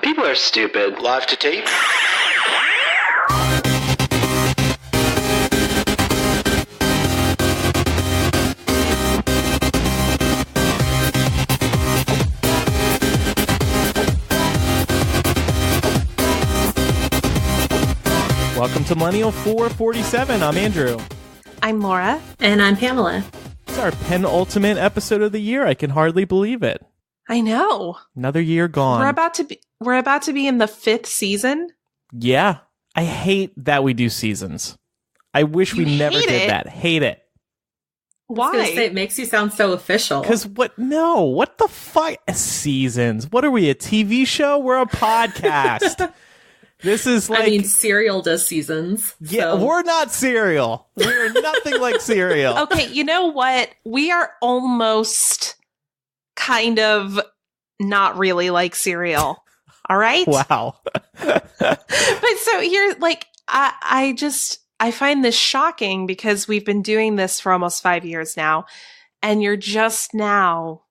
People are stupid. Live to tape. Welcome to Millennial 447. I'm Andrew. I'm Laura. And I'm Pamela. It's our penultimate episode of the year. I can hardly believe it. I know. Another year gone. We're about to be in the 5th season. Yeah. I hate that we do seasons. I wish we never did that. Hate it. Why? I was gonna say, it makes you sound so official. Because what the fuck? Seasons. What are we, a TV show? We're a podcast. This is like... I mean, Serial does seasons. Yeah, so. We're not Serial. We're nothing like Serial. Okay, you know what? We are almost kind of not really like Serial. All right? Wow. But so here, like, I find this shocking because we've been doing this for almost 5 years now, and you're just now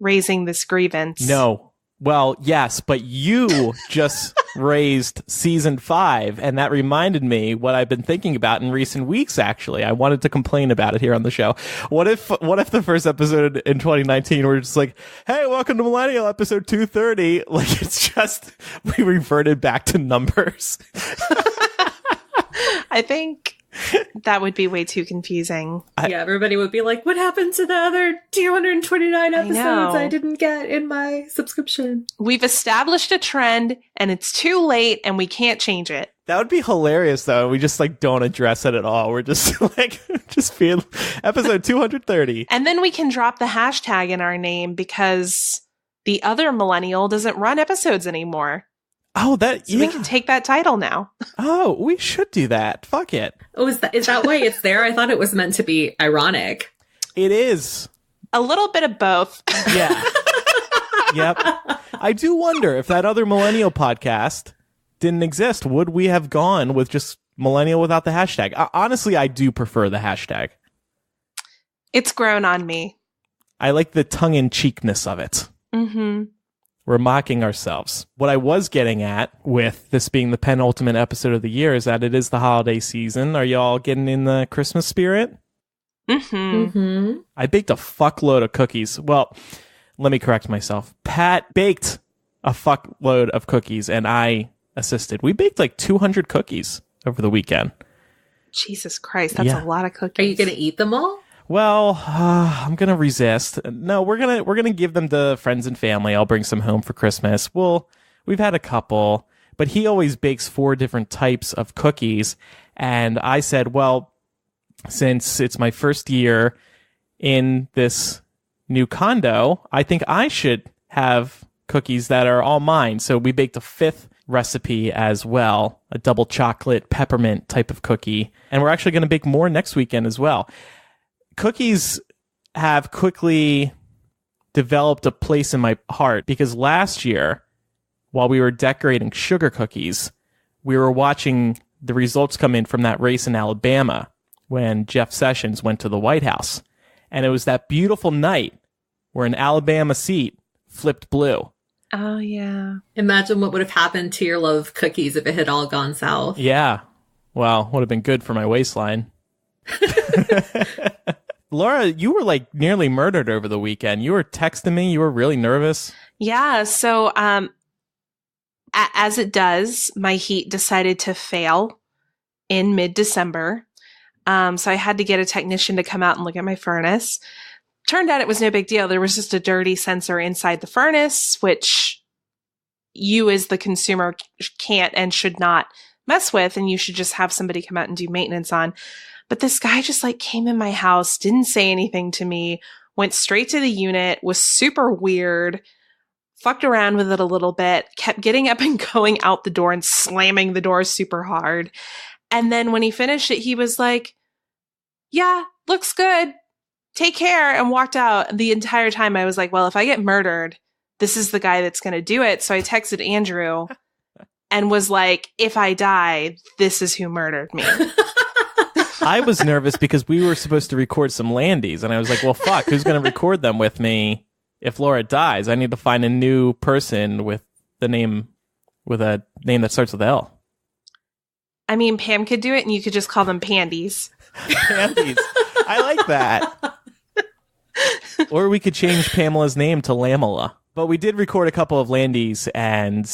raising this grievance. No. Well, yes, but you just raised season 5, and that reminded me what I've been thinking about in recent weeks, actually. I wanted to complain about it here on the show. What if the first episode in 2019 were just like, hey, welcome to Millennial episode 230? Like, it's just, we reverted back to numbers. I think that would be way too confusing. Yeah, everybody would be like, what happened to the other 229 episodes I didn't get in my subscription? We've established a trend, and it's too late, and we can't change it. That would be hilarious, though. We just, like, don't address it at all. We're just, like, just being episode 230. And then we can drop the hashtag in our name because the other millennial doesn't run episodes anymore. Oh, we can take that title now. Oh, we should do that. Fuck it. Oh, is that why it's there? I thought it was meant to be ironic. It is. A little bit of both. Yeah. Yep. I do wonder if that other millennial podcast didn't exist, would we have gone with just millennial without the hashtag? Honestly, I do prefer the hashtag. It's grown on me. I like the tongue-in-cheekness of it. Mm-hmm. We're mocking ourselves. What I was getting at with this being the penultimate episode of the year is that it is the holiday season. Are y'all getting in the Christmas spirit? Mm-hmm. Mm-hmm. I baked a fuckload of cookies. Well, let me correct myself. Pat baked a fuckload of cookies, and I assisted. We baked like 200 cookies over the weekend. Jesus Christ, that's a lot of cookies. Are you going to eat them all? Well, I'm going to resist. No, we're going to give them to friends and family. I'll bring some home for Christmas. We've had a couple, but he always bakes 4 different types of cookies. And I said, well, since it's my first year in this new condo, I think I should have cookies that are all mine. So we baked a 5th recipe as well, a double chocolate peppermint type of cookie. And we're actually going to bake more next weekend as well. Cookies have quickly developed a place in my heart because last year, while we were decorating sugar cookies, we were watching the results come in from that race in Alabama when Jeff Sessions went to the White House. And it was that beautiful night where an Alabama seat flipped blue. Oh, yeah. Imagine what would have happened to your love of cookies if it had all gone south. Yeah. Well, would have been good for my waistline. Laura, you were like nearly murdered over the weekend. You were texting me. You were really nervous. Yeah. So, as it does, my heat decided to fail in mid-December. So I had to get a technician to come out and look at my furnace. Turned out it was no big deal. There was just a dirty sensor inside the furnace, which you as the consumer can't and should not mess with. And you should just have somebody come out and do maintenance on. But this guy just like came in my house, didn't say anything to me, went straight to the unit, was super weird, fucked around with it a little bit, kept getting up and going out the door and slamming the door super hard. And then when he finished it, he was like, yeah, looks good. Take care, and walked out. The entire time I was like, well, if I get murdered, this is the guy that's going to do it. So I texted Andrew and was like, if I die, this is who murdered me. I was nervous because we were supposed to record some Landies, and I was like, well, fuck, who's going to record them with me if Laura dies? I need to find a new person with the name with a name that starts with L. I mean, Pam could do it, and you could just call them Pandies. Pandies. I like that. Or we could change Pamela's name to Lamela. But we did record a couple of Landies, and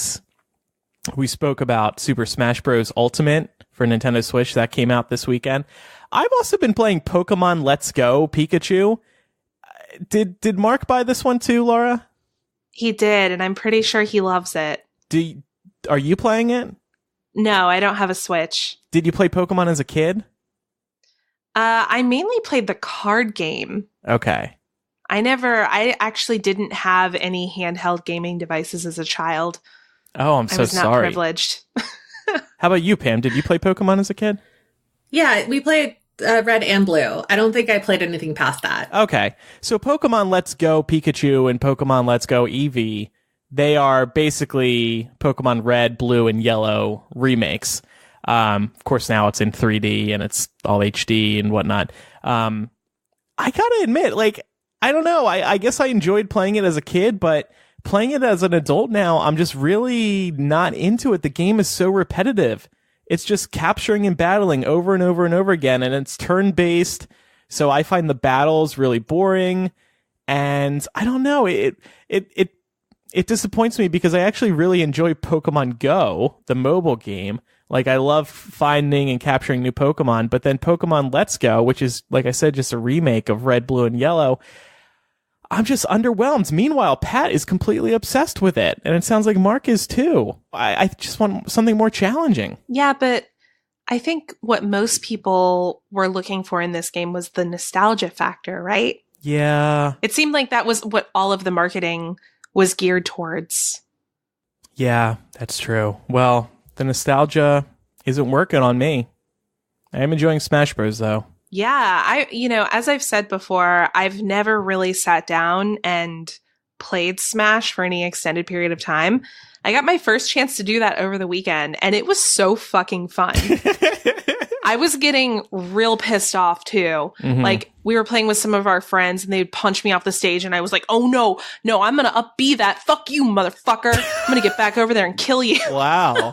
we spoke about Super Smash Bros. Ultimate for Nintendo Switch that came out this weekend. I've also been playing Pokemon Let's Go Pikachu. Did Mark buy this one too, Laura? He did, and I'm pretty sure he loves it. Are you playing it? No, I don't have a Switch. Did you play Pokemon as a kid? I mainly played the card game. Okay. I actually didn't have any handheld gaming devices as a child. Oh, I'm so sorry. I was not privileged. How about you, Pam? Did you play Pokemon as a kid? Yeah, we played Red and Blue. I don't think I played anything past that. Okay. So Pokemon Let's Go Pikachu and Pokemon Let's Go Eevee, they are basically Pokemon Red, Blue, and Yellow remakes. Of course, now it's in 3D and it's all HD and whatnot. I gotta admit, I don't know. I guess I enjoyed playing it as a kid, but playing it as an adult now, I'm just really not into it. The game is so repetitive. It's just capturing and battling over and over and over again, and it's turn-based, so I find the battles really boring, and I don't know, it disappoints me because I actually really enjoy Pokemon Go, the mobile game. I love finding and capturing new Pokemon, but then Pokemon Let's Go, which is, like I said, just a remake of Red, Blue, and Yellow, I'm just underwhelmed. Meanwhile, Pat is completely obsessed with it, and it sounds like Mark is too. I just want something more challenging. Yeah, but I think what most people were looking for in this game was the nostalgia factor, right? Yeah. It seemed like that was what all of the marketing was geared towards. Yeah, that's true. Well, the nostalgia isn't working on me. I am enjoying Smash Bros. Though. Yeah, as I've said before, I've never really sat down and played Smash for any extended period of time. I got my first chance to do that over the weekend, and it was so fucking fun. I was getting real pissed off, too. Mm-hmm. We were playing with some of our friends, and they'd punch me off the stage, and I was like, oh, no, I'm going to up-B that. Fuck you, motherfucker. I'm going to get back over there and kill you. Wow.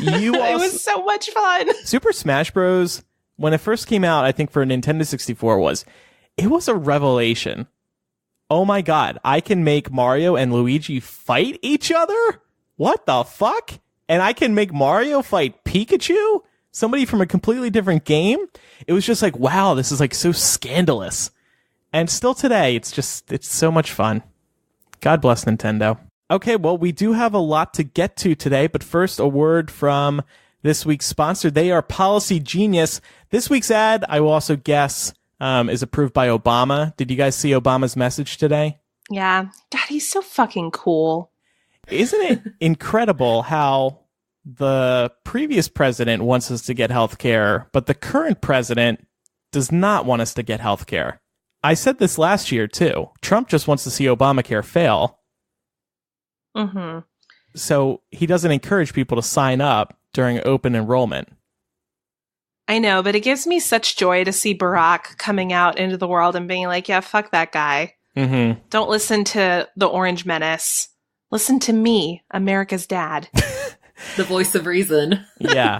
It was so much fun. Super Smash Bros. When it first came out, I think for Nintendo 64 was a revelation. Oh my god, I can make Mario and Luigi fight each other? What the fuck? And I can make Mario fight Pikachu? Somebody from a completely different game? It was just wow, this is so scandalous. And still today, it's so much fun. God bless Nintendo. Okay, well, we do have a lot to get to today, but first, a word from this week's sponsor. They are Policy Genius. This week's ad, I will also guess, is approved by Obama. Did you guys see Obama's message today? Yeah. God, he's so fucking cool. Isn't it incredible how the previous president wants us to get health care, but the current president does not want us to get health care? I said this last year, too. Trump just wants to see Obamacare fail. Mm-hmm. So he doesn't encourage people to sign up during open enrollment. I know, but it gives me such joy to see Barack coming out into the world and being like, yeah, fuck that guy. Mm-hmm. Don't listen to the Orange Menace. Listen to me, America's dad. The voice of reason. Yeah.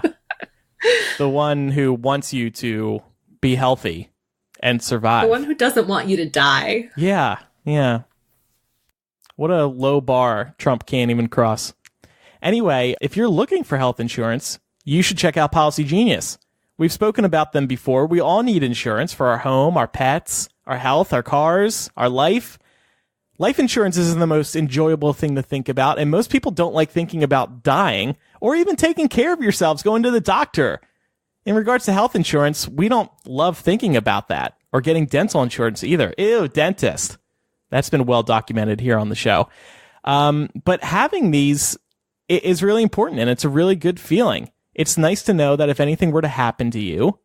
The one who wants you to be healthy and survive. The one who doesn't want you to die. Yeah. What a low bar Trump can't even cross. Anyway, if you're looking for health insurance, you should check out Policy Genius. We've spoken about them before. We all need insurance for our home, our pets, our health, our cars, our life. Life insurance isn't the most enjoyable thing to think about, and most people don't like thinking about dying or even taking care of yourselves, going to the doctor. In regards to health insurance, we don't love thinking about that, or getting dental insurance either. Ew, dentist. That's been well documented here on the show. But having these is really important, and it's a really good feeling. It's nice to know that if anything were to happen to you,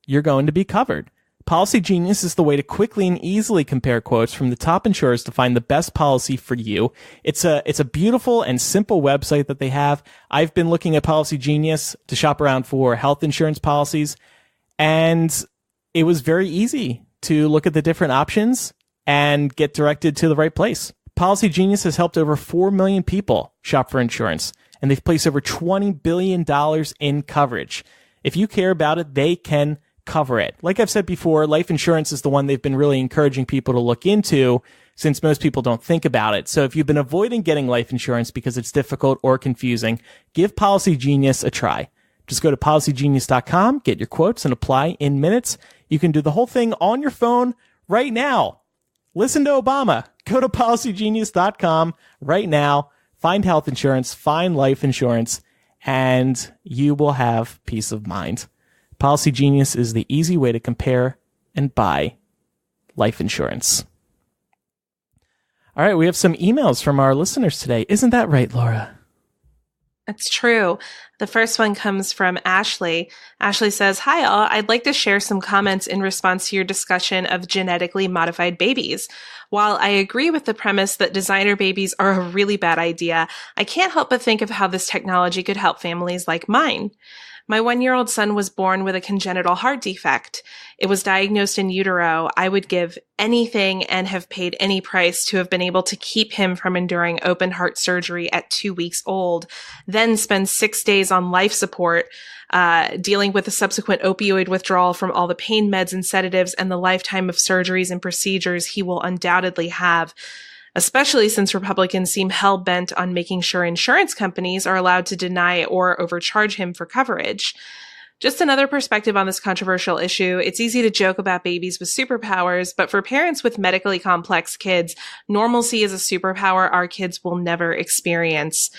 you're going to be covered. Policy Genius is the way to quickly and easily compare quotes from the top insurers to find the best policy for you. It's a beautiful and simple website that they have. I've been looking at Policy Genius to shop around for health insurance policies, and it was very easy to look at the different options and get directed to the right place. Policy Genius has helped over 4 million people shop for insurance, and they've placed over $20 billion in coverage. If you care about it, they can cover it. Like I've said before, life insurance is the one they've been really encouraging people to look into, since most people don't think about it. So if you've been avoiding getting life insurance because it's difficult or confusing, give Policy Genius a try. Just go to policygenius.com, get your quotes, and apply in minutes. You can do the whole thing on your phone right now. Listen to Obama. Go to policygenius.com right now. Find health insurance, find life insurance, and you will have peace of mind. Policy Genius is the easy way to compare and buy life insurance. All right, we have some emails from our listeners today. Isn't that right, Laura? That's true. The first one comes from Ashley. Ashley says, "Hi all, I'd like to share some comments in response to your discussion of genetically modified babies. While I agree with the premise that designer babies are a really bad idea, I can't help but think of how this technology could help families like mine. My 1-year-old son was born with a congenital heart defect. It was diagnosed in utero. I would give anything and have paid any price to have been able to keep him from enduring open heart surgery at 2 weeks old, then spend 6 days on life support, dealing with the subsequent opioid withdrawal from all the pain meds and sedatives and the lifetime of surgeries and procedures he will undoubtedly have, especially since Republicans seem hell-bent on making sure insurance companies are allowed to deny or overcharge him for coverage. Just another perspective on this controversial issue. It's easy to joke about babies with superpowers, but for parents with medically complex kids, normalcy is a superpower our kids will never experience.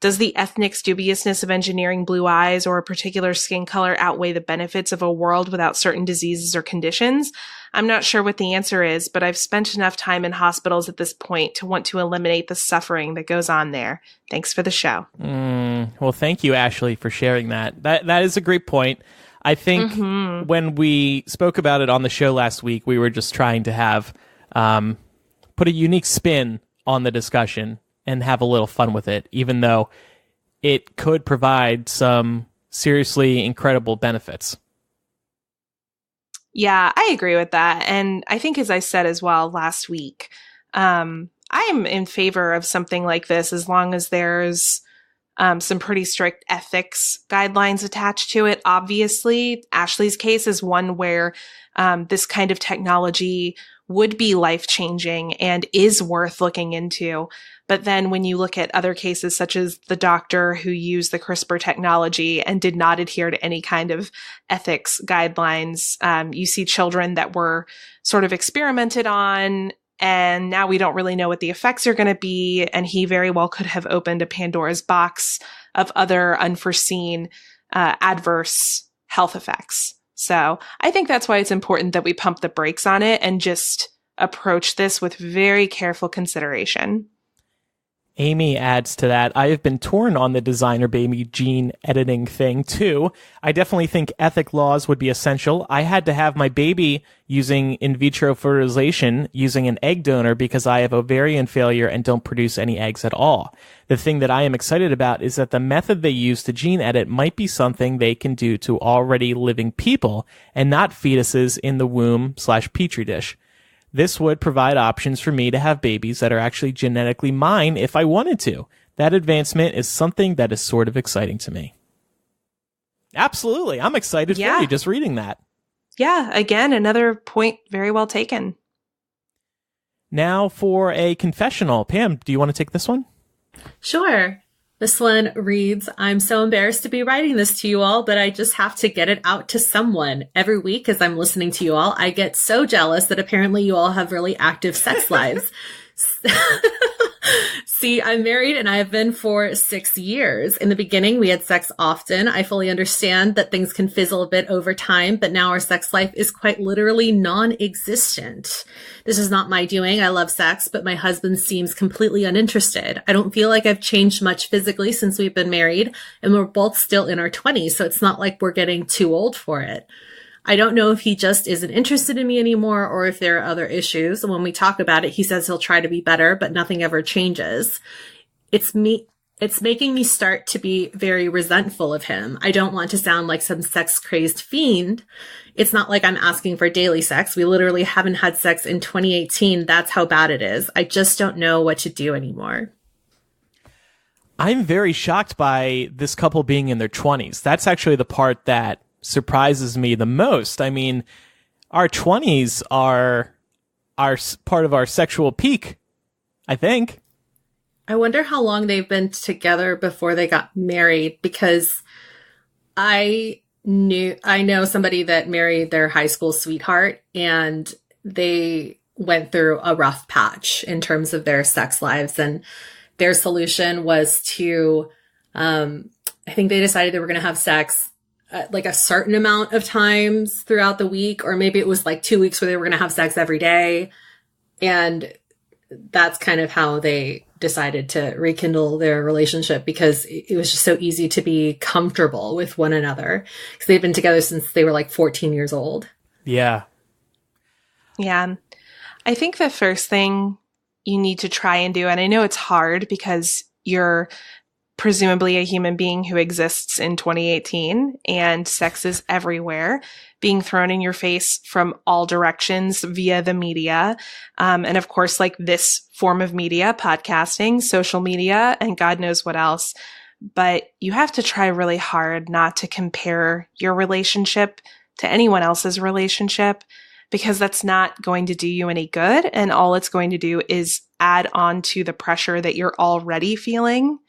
Does the ethnic dubiousness of engineering blue eyes or a particular skin color outweigh the benefits of a world without certain diseases or conditions? I'm not sure what the answer is, but I've spent enough time in hospitals at this point to want to eliminate the suffering that goes on there. Thanks for the show." Well, thank you, Ashley, for sharing that. That is a great point. I think when we spoke about it on the show last week, we were just trying to have put a unique spin on the discussion and have a little fun with it, even though it could provide some seriously incredible benefits. Yeah, I agree with that. And I think, as I said as well last week, I am in favor of something like this as long as there's some pretty strict ethics guidelines attached to it. Obviously, Ashley's case is one where this kind of technology would be life-changing and is worth looking into. But then when you look at other cases, such as the doctor who used the CRISPR technology and did not adhere to any kind of ethics guidelines, you see children that were sort of experimented on, and now we don't really know what the effects are going to be. And he very well could have opened a Pandora's box of other unforeseen adverse health effects. So I think that's why it's important that we pump the brakes on it and just approach this with very careful consideration. Amy adds to that, I have been torn on the designer baby gene editing thing too. I definitely think ethic laws would be essential. I had to have my baby using in vitro fertilization using an egg donor because I have ovarian failure and don't produce any eggs at all. The thing that I am excited about is that the method they use to gene edit might be something they can do to already living people and not fetuses in the womb/petri dish. This would provide options for me to have babies that are actually genetically mine if I wanted to. That advancement is something that is sort of exciting to me. Absolutely. I'm excited for you just reading that. Yeah. Again, another point very well taken. Now for a confessional. Pam, do you want to take this one? Sure. This one reads, "I'm so embarrassed to be writing this to you all, but I just have to get it out to someone. Every week as I'm listening to you all, I get so jealous that apparently you all have really active sex lives. See, I'm married and I have been for 6 years. In the beginning, we had sex often. I fully understand that things can fizzle a bit over time, but now our sex life is quite literally non-existent. This is not my doing. I love sex, but my husband seems completely uninterested. I don't feel like I've changed much physically since we've been married, and we're both still in our 20s, so it's not like we're getting too old for it. I don't know if he just isn't interested in me anymore or if there are other issues. When we talk about it, he says he'll try to be better, but nothing ever changes. It's it's making me start to be very resentful of him. I don't want to sound like some sex-crazed fiend. It's not like I'm asking for daily sex. We literally haven't had sex in 2018. That's how bad it is. I just don't know what to do anymore. I'm very shocked by this couple being in their 20s. That's actually the part that surprises me the most. I mean, our 20s are part of our sexual peak, I think. I wonder how long they've been together before they got married, because I know somebody that married their high school sweetheart, and they went through a rough patch in terms of their sex lives, and their solution was to, I think they decided they were going to have sex like a certain amount of times throughout the week, or maybe it was like 2 weeks where they were going to have sex every day. And that's kind of how they decided to rekindle their relationship, because it was just so easy to be comfortable with one another, because they've been together since they were like 14 years old. Yeah. Yeah. I think the first thing you need to try and do, and I know it's hard because you're presumably a human being who exists in 2018 and sex is everywhere, being thrown in your face from all directions via the media. And of course, like this form of media, podcasting, social media, and God knows what else. But you have to try really hard not to compare your relationship to anyone else's relationship, because that's not going to do you any good. And all it's going to do is add on to the pressure that you're already feeling.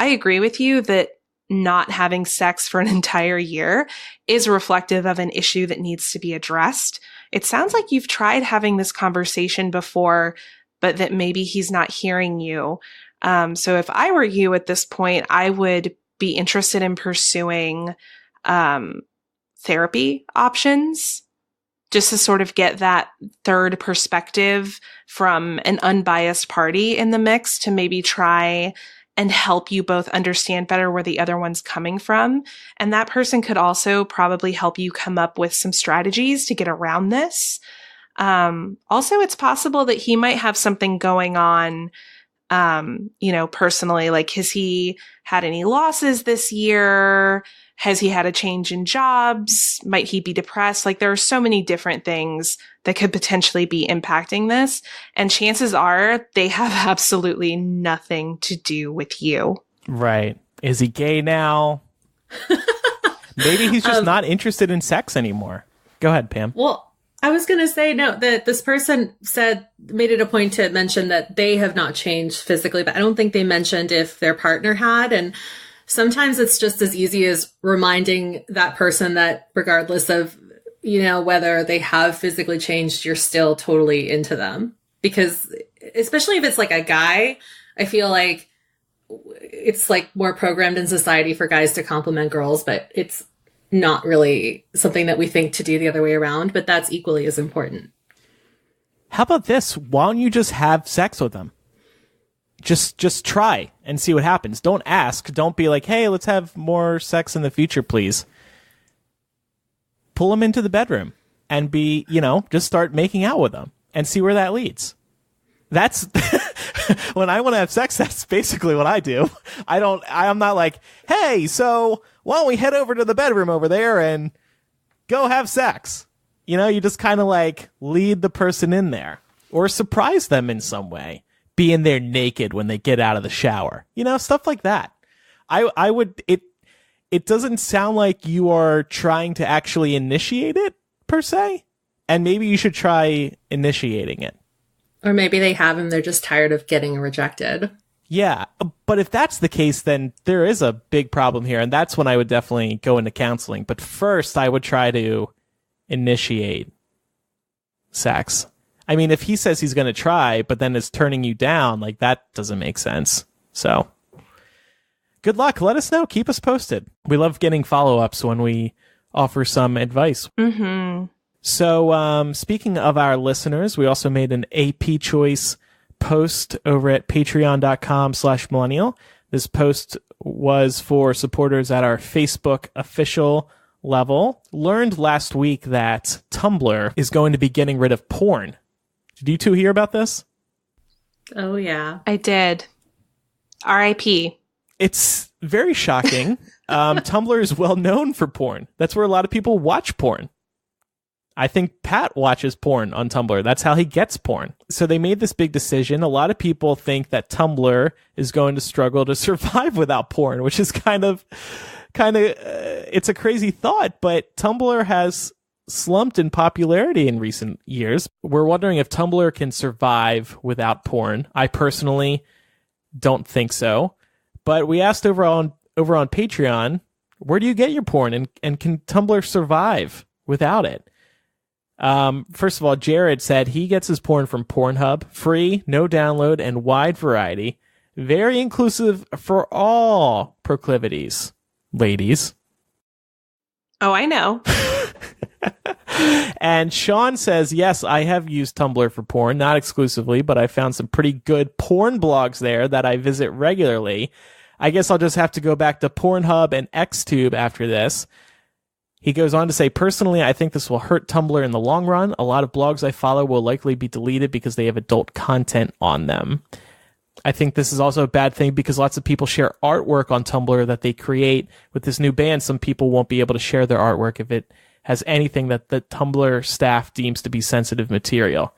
I agree with you that not having sex for an entire year is reflective of an issue that needs to be addressed. It sounds like you've tried having this conversation before, but that maybe he's not hearing you. So if I were you at this point, I would be interested in pursuing therapy options, just to sort of get that third perspective from an unbiased party in the mix to maybe try and help you both understand better where the other one's coming from. And that person could also probably help you come up with some strategies to get around this. Also, it's possible that he might have something going on, personally, like, has he had any losses this year? Has he had a change in jobs? Might he be depressed? Like, there are so many different things that could potentially be impacting this. And chances are they have absolutely nothing to do with you. Right. Is he gay now? Maybe he's just not interested in sex anymore. Go ahead, Pam. Well, I was going to say, no, that this person made it a point to mention that they have not changed physically, but I don't think they mentioned if their partner had. And sometimes it's just as easy as reminding that person that regardless of, whether they have physically changed, you're still totally into them. Because especially if it's like a guy, I feel like it's like more programmed in society for guys to compliment girls, but it's not really something that we think to do the other way around, but that's equally as important. How about this? Why don't you just have sex with them? Just try and see what happens. Don't ask. Don't be like, hey, let's have more sex in the future, please. Pull them into the bedroom and just start making out with them and see where that leads. That's when I want to have sex, that's basically what I do. I'm not like, hey, so why don't we head over to the bedroom over there and go have sex? You just kind of like lead the person in there or surprise them in some way. Be in there naked when they get out of the shower. Stuff like that. I would, it doesn't sound like you are trying to actually initiate it per se. And maybe you should try initiating it. Or maybe they have and they're just tired of getting rejected. Yeah. But if that's the case, then there is a big problem here. And that's when I would definitely go into counseling. But first I would try to initiate sex. I mean, if he says he's going to try, but then is turning you down, like, that doesn't make sense. So good luck. Let us know. Keep us posted. We love getting follow-ups when we offer some advice. Mm-hmm. So speaking of our listeners, we also made an AP Choice post over at patreon.com/millennial. This post was for supporters at our Facebook official level. Learned last week that Tumblr is going to be getting rid of porn. Did you two hear about this? Oh, yeah. I did. RIP. It's very shocking. Tumblr is well known for porn. That's where a lot of people watch porn. I think Pat watches porn on Tumblr. That's how he gets porn. So they made this big decision. A lot of people think that Tumblr is going to struggle to survive without porn, which is kind of, it's a crazy thought, but Tumblr has slumped in popularity in recent years. We're wondering if Tumblr can survive without porn. I personally don't think so. But we asked over on Patreon, where do you get your porn, and can Tumblr survive without it? First of all, Jared said he gets his porn from Pornhub, free, no download, and wide variety. Very inclusive for all proclivities, ladies. Oh, I know. And Sean says, yes, I have used Tumblr for porn, not exclusively, but I found some pretty good porn blogs there that I visit regularly. I guess I'll just have to go back to Pornhub and Xtube after this. He goes on to say, personally, I think this will hurt Tumblr in the long run. A lot of blogs I follow will likely be deleted because they have adult content on them. I think this is also a bad thing because lots of people share artwork on Tumblr that they create. With this new ban, some people won't be able to share their artwork if it has anything that the Tumblr staff deems to be sensitive material.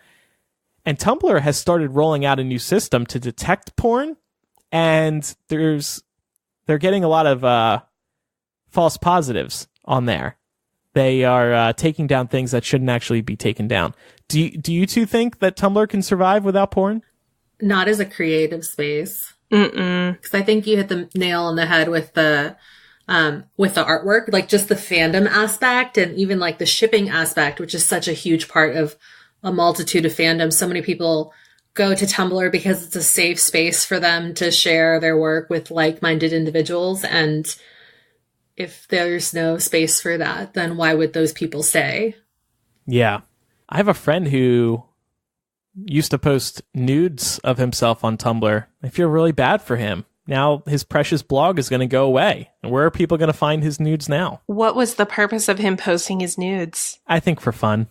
And Tumblr has started rolling out a new system to detect porn, and they're getting a lot of false positives on there. They are taking down things that shouldn't actually be taken down. Do you two think that Tumblr can survive without porn? Not as a creative space. Because I think you hit the nail on the head with the artwork, like just the fandom aspect and even like the shipping aspect, which is such a huge part of a multitude of fandoms. So many people go to Tumblr because it's a safe space for them to share their work with like-minded individuals. And if there's no space for that, then why would those people stay? Yeah. I have a friend who used to post nudes of himself on Tumblr. I feel really bad for him. Now his precious blog is going to go away. And where are people going to find his nudes now? What was the purpose of him posting his nudes? I think for fun.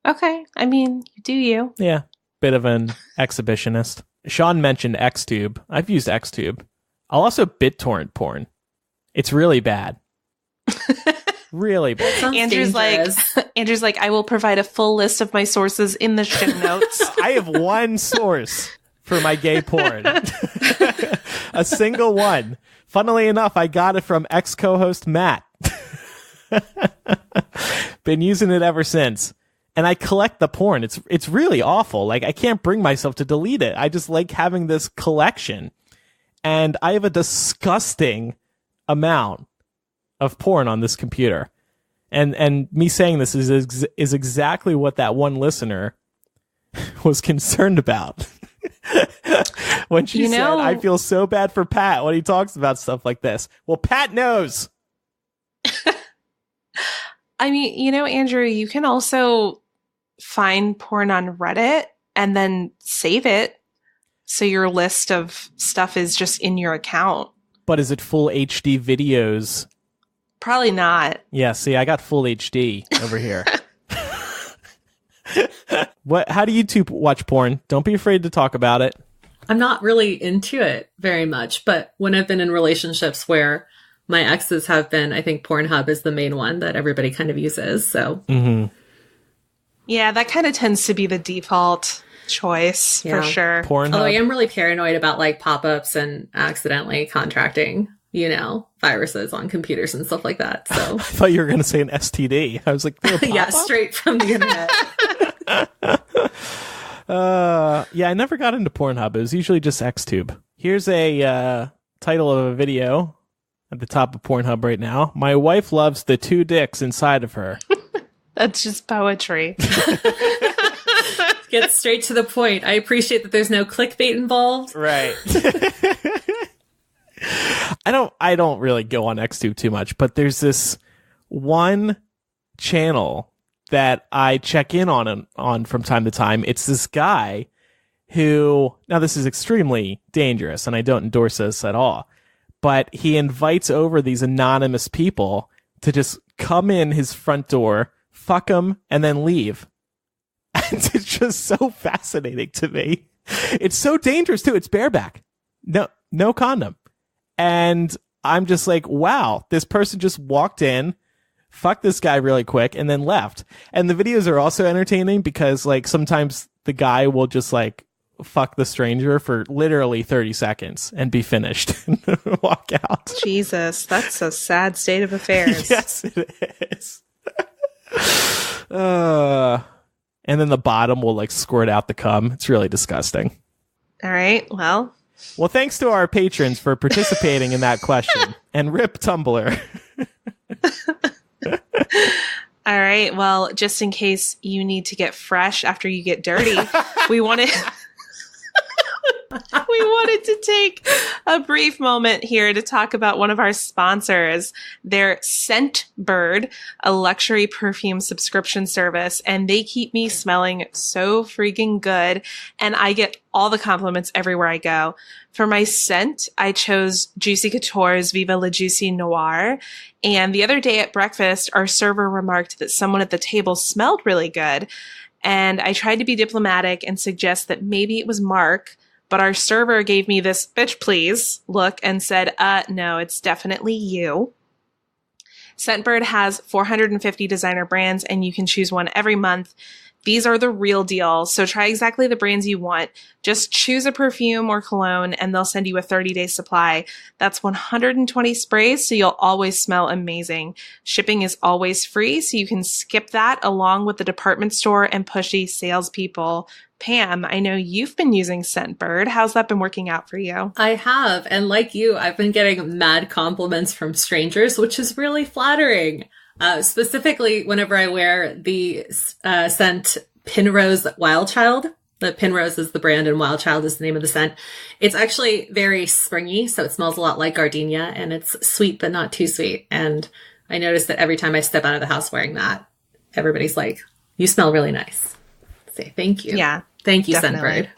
Okay. I mean, do you? Yeah. Bit of an exhibitionist. Sean mentioned Xtube. I've used Xtube. I'll also BitTorrent porn. It's really bad. Really bad. Andrew's like, I will provide a full list of my sources in the show notes. I have one source for my gay porn. A single one. Funnily enough, I got it from ex-co-host Matt. Been using it ever since. And I collect the porn. It's really awful. Like, I can't bring myself to delete it. I just like having this collection. And I have a disgusting amount of porn on this computer. And me saying this is exactly what that one listener was concerned about. When she said, I feel so bad for Pat when he talks about stuff like this. Well, Pat knows. I mean, Andrew, you can also find porn on Reddit and then save it. So your list of stuff is just in your account. But is it full HD videos? Probably not. Yeah, see, I got full HD over here. How do you two watch porn? Don't be afraid to talk about it. I'm not really into it very much, but when I've been in relationships where my exes have been, I think Pornhub is the main one that everybody kind of uses. So, yeah, that kind of tends to be the default choice for sure. Pornhub. Although I am really paranoid about like pop-ups and accidentally contracting, viruses on computers and stuff like that. So I thought you were going to say an STD. I was like, yeah, straight from the internet. Yeah, I never got into Pornhub. It was usually just Xtube. Here's a title of a video at the top of Pornhub right now. My wife loves the two dicks inside of her. That's just poetry. Get straight to the point. I appreciate that there's no clickbait involved. Right. I don't really go on Xtube too much, but there's this one channel that I check in on from time to time. It's this guy who, now this is extremely dangerous and I don't endorse this at all, but he invites over these anonymous people to just come in his front door, fuck them, and then leave. And it's just so fascinating to me. It's so dangerous too. It's bareback. No condom. And I'm just like, wow, this person just walked in, fucked this guy really quick, and then left. And the videos are also entertaining because, like, sometimes the guy will just, like, fuck the stranger for literally 30 seconds and be finished and walk out. Jesus, that's a sad state of affairs. Yes, it is. And then the bottom will, like, squirt out the cum. It's really disgusting. All right, well, thanks to our patrons for participating in that question. And rip Tumblr. all right. Well, just in case you need to get fresh after you get dirty, we wanted to take a brief moment here to talk about one of our sponsors. They're Scentbird, a luxury perfume subscription service, and they keep me smelling so freaking good. And I get all the compliments everywhere I go. For my scent, I chose Juicy Couture's Viva La Juicy Noir. And the other day at breakfast, our server remarked that someone at the table smelled really good. And I tried to be diplomatic and suggest that maybe it was Mark, but our server gave me this bitch please look and said, no, it's definitely you. Scentbird has 450 designer brands and you can choose one every month. These are the real deal. So try exactly the brands you want. Just choose a perfume or cologne and they'll send you a 30-day supply. That's 120 sprays, so you'll always smell amazing. Shipping is always free, so you can skip that along with the department store and pushy salespeople. Pam, I know you've been using Scentbird. How's that been working out for you? I have. And like you, I've been getting mad compliments from strangers, which is really flattering. Specifically, whenever I wear the scent Pinrose Wildchild. The Pinrose is the brand and Wildchild is the name of the scent. It's actually very springy, so it smells a lot like gardenia, and it's sweet but not too sweet. And I notice that every time I step out of the house wearing that, everybody's like, you smell really nice. Say thank you. Yeah. Thank you, definitely.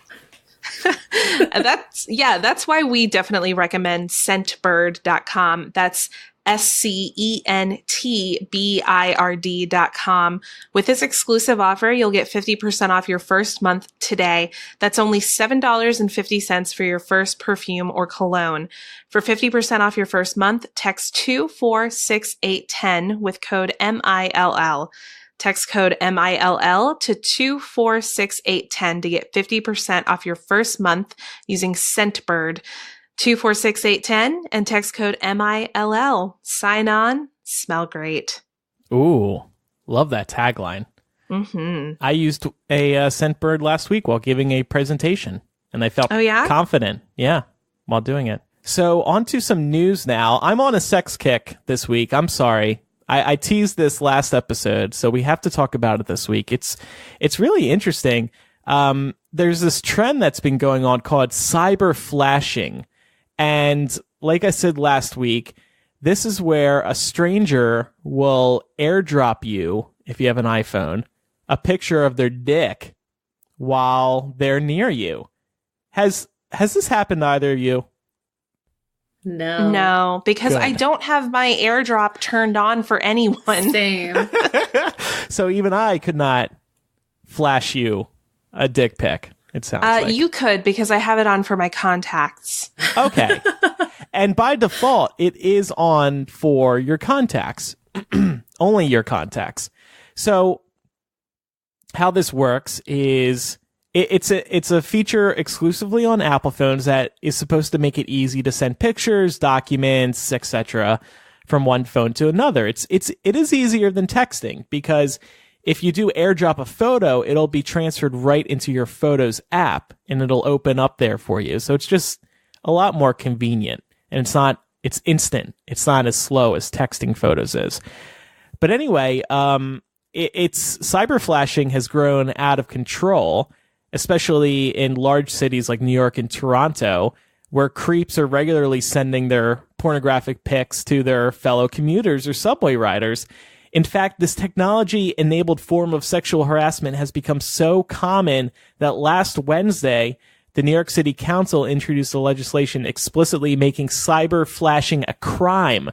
Scentbird. That's why we definitely recommend scentbird.com. That's SCENTBIRD.com. With this exclusive offer, you'll get 50% off your first month today. That's only $7.50 for your first perfume or cologne. For 50% off your first month, text 246810 with code MILL. Text code MILL to 246810 to get 50% off your first month using Scentbird. 246810 and text code MILL. Sign on, smell great. Ooh, love that tagline. Mm-hmm. I used a Scentbird last week while giving a presentation, and I felt confident, while doing it. So on to some news now. I'm on a sex kick this week. I'm sorry. I teased this last episode, so we have to talk about it this week. It's really interesting. There's this trend that's been going on called cyber flashing. And like I said last week, this is where a stranger will airdrop you, if you have an iPhone, a picture of their dick while they're near you. Has this happened to either of you? No, because Good. I don't have my airdrop turned on for anyone. Same. So even I could not flash you a dick pic. It sounds like. You could, because I have it on for my contacts. Okay. And by default, it is on for your contacts. Only your contacts. So how this works is it's a feature exclusively on Apple phones that is supposed to make it easy to send pictures, documents, etc. from one phone to another. It is easier than texting because if you do airdrop a photo, it'll be transferred right into your Photos app and it'll open up there for you. So it's just a lot more convenient and it's instant. It's not as slow as texting photos is. But anyway, it's cyber flashing has grown out of control, especially in large cities like New York and Toronto, where creeps are regularly sending their pornographic pics to their fellow commuters or subway riders. In fact, this technology-enabled form of sexual harassment has become so common that last Wednesday, the New York City Council introduced a legislation explicitly making cyber flashing a crime,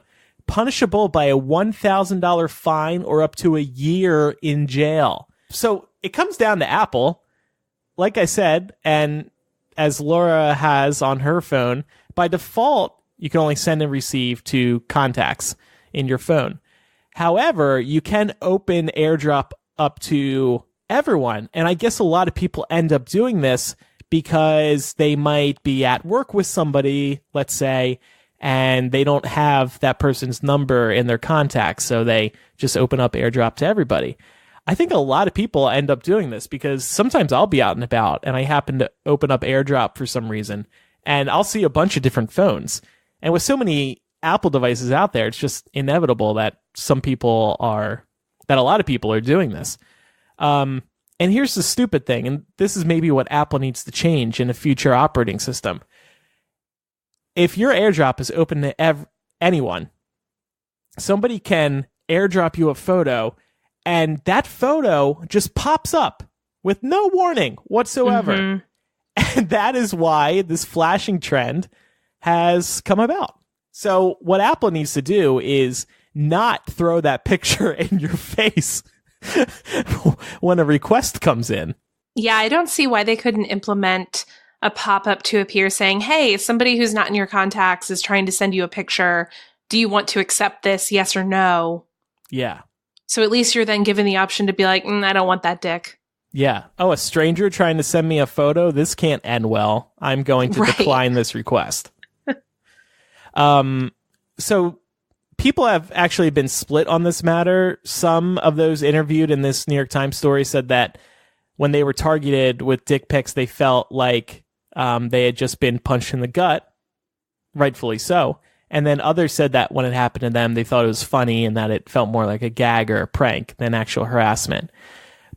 punishable by a $1,000 fine or up to a year in jail. So it comes down to Apple. Like I said, and as Laura has on her phone, by default, You can only send and receive to contacts in your phone. However, you can open AirDrop up to everyone. And I guess a lot of people end up doing this because they might be at work with somebody, let's say, and they don't have that person's number in their contacts. So they just open up AirDrop to everybody. I think a lot of people end up doing this because sometimes I'll be out and about and I happen to open up AirDrop for some reason and I'll see a bunch of different phones. And with so many Apple devices out there, it's just inevitable that that a lot of people are doing this. And here's the stupid thing, and this is maybe what Apple needs to change in a future operating system. If your AirDrop is open to anyone, somebody can AirDrop you a photo, and that photo just pops up with no warning whatsoever. Mm-hmm. And that is why this flashing trend has come about. So what Apple needs to do is not throw that picture in your face when a request comes in. Yeah, I don't see why they couldn't implement a pop-up to appear saying, hey, somebody who's not in your contacts is trying to send you a picture. Do you want to accept this, yes or no? Yeah. So at least you're then given the option to be like, I don't want that dick. Yeah. Oh, a stranger trying to send me a photo? This can't end well. I'm going to decline this request. So people have actually been split on this matter. Some of those interviewed in this New York Times story said that when they were targeted with dick pics, they felt like they had just been punched in the gut, rightfully so. And then others said that when it happened to them, they thought it was funny and that it felt more like a gag or a prank than actual harassment.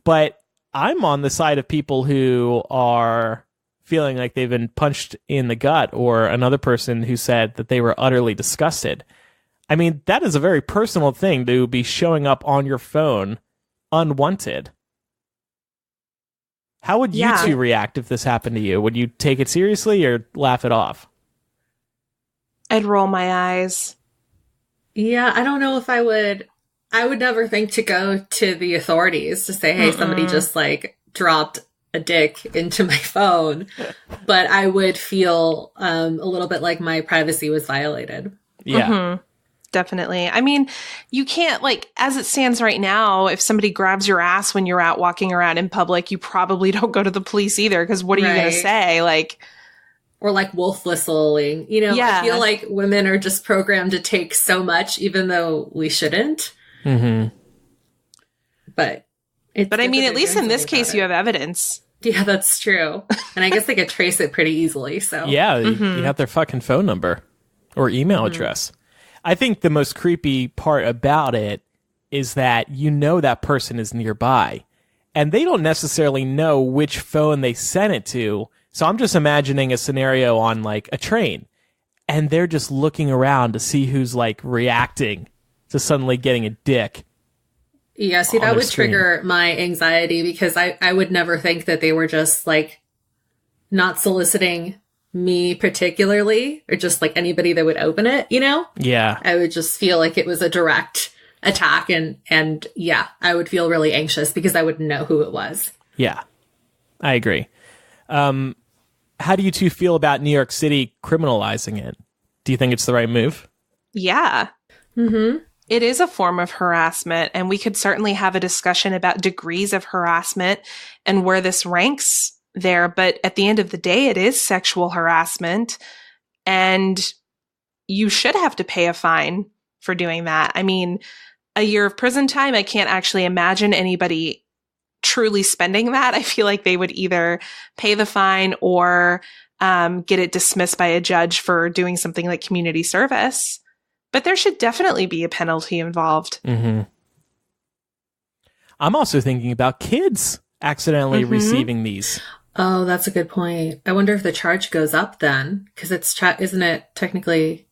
But I'm on the side of people who are feeling like they've been punched in the gut, or another person who said that they were utterly disgusted. I mean, that is a very personal thing to be showing up on your phone unwanted. How would you two react if this happened to you? Would you take it seriously or laugh it off? I'd roll my eyes. Yeah, I don't know if I would. I would never think to go to the authorities to say, hey, somebody just like dropped a dick into my phone. But I would feel a little bit like my privacy was violated. Yeah. Mm-hmm. Definitely. I mean, you can't, like, as it stands right now, if somebody grabs your ass when you're out walking around in public, you probably don't go to the police either, because what are you going to say? Like, or like wolf whistling, you know, I feel like women are just programmed to take so much, even though we shouldn't. Mm-hmm. But I mean, at least in this case, you have evidence. Yeah, that's true. And I guess they could trace it pretty easily. So yeah, you have their fucking phone number or email address. I think the most creepy part about it is that you know that person is nearby, and they don't necessarily know which phone they sent it to. So I'm just imagining a scenario on like a train, and they're just looking around to see who's like reacting to suddenly getting a dick. Yeah, see, that would trigger my anxiety, because I would never think that they were just like not soliciting me particularly, or just like anybody that would open it, you know? Yeah. I would just feel like it was a direct attack, and yeah, I would feel really anxious because I wouldn't know who it was. Yeah, I agree. How do you two feel about New York City criminalizing it? Do you think it's the right move? Yeah. Mm-hmm. It is a form of harassment, and we could certainly have a discussion about degrees of harassment and where this ranks there. But at the end of the day, it is sexual harassment, and you should have to pay a fine for doing that. I mean, a year of prison time, I can't actually imagine anybody truly spending that. I feel like they would either pay the fine or get it dismissed by a judge for doing something like community service. But there should definitely be a penalty involved. Mm-hmm. I'm also thinking about kids accidentally receiving these. Oh, that's a good point. I wonder if the charge goes up then, because isn't it technically?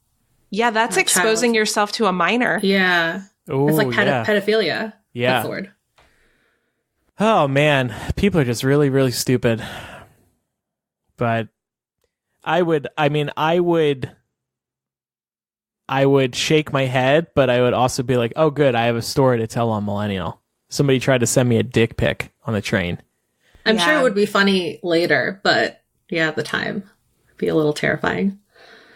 Yeah, that's exposing yourself to a minor. Yeah. Ooh, it's like pedophilia. Yeah. That's the word. Oh man, people are just really, really stupid. But I would shake my head, but I would also be like, oh good, I have a story to tell on Millennial. Somebody tried to send me a dick pic on the train. I'm sure it would be funny later, but yeah, at the time, it'd be a little terrifying.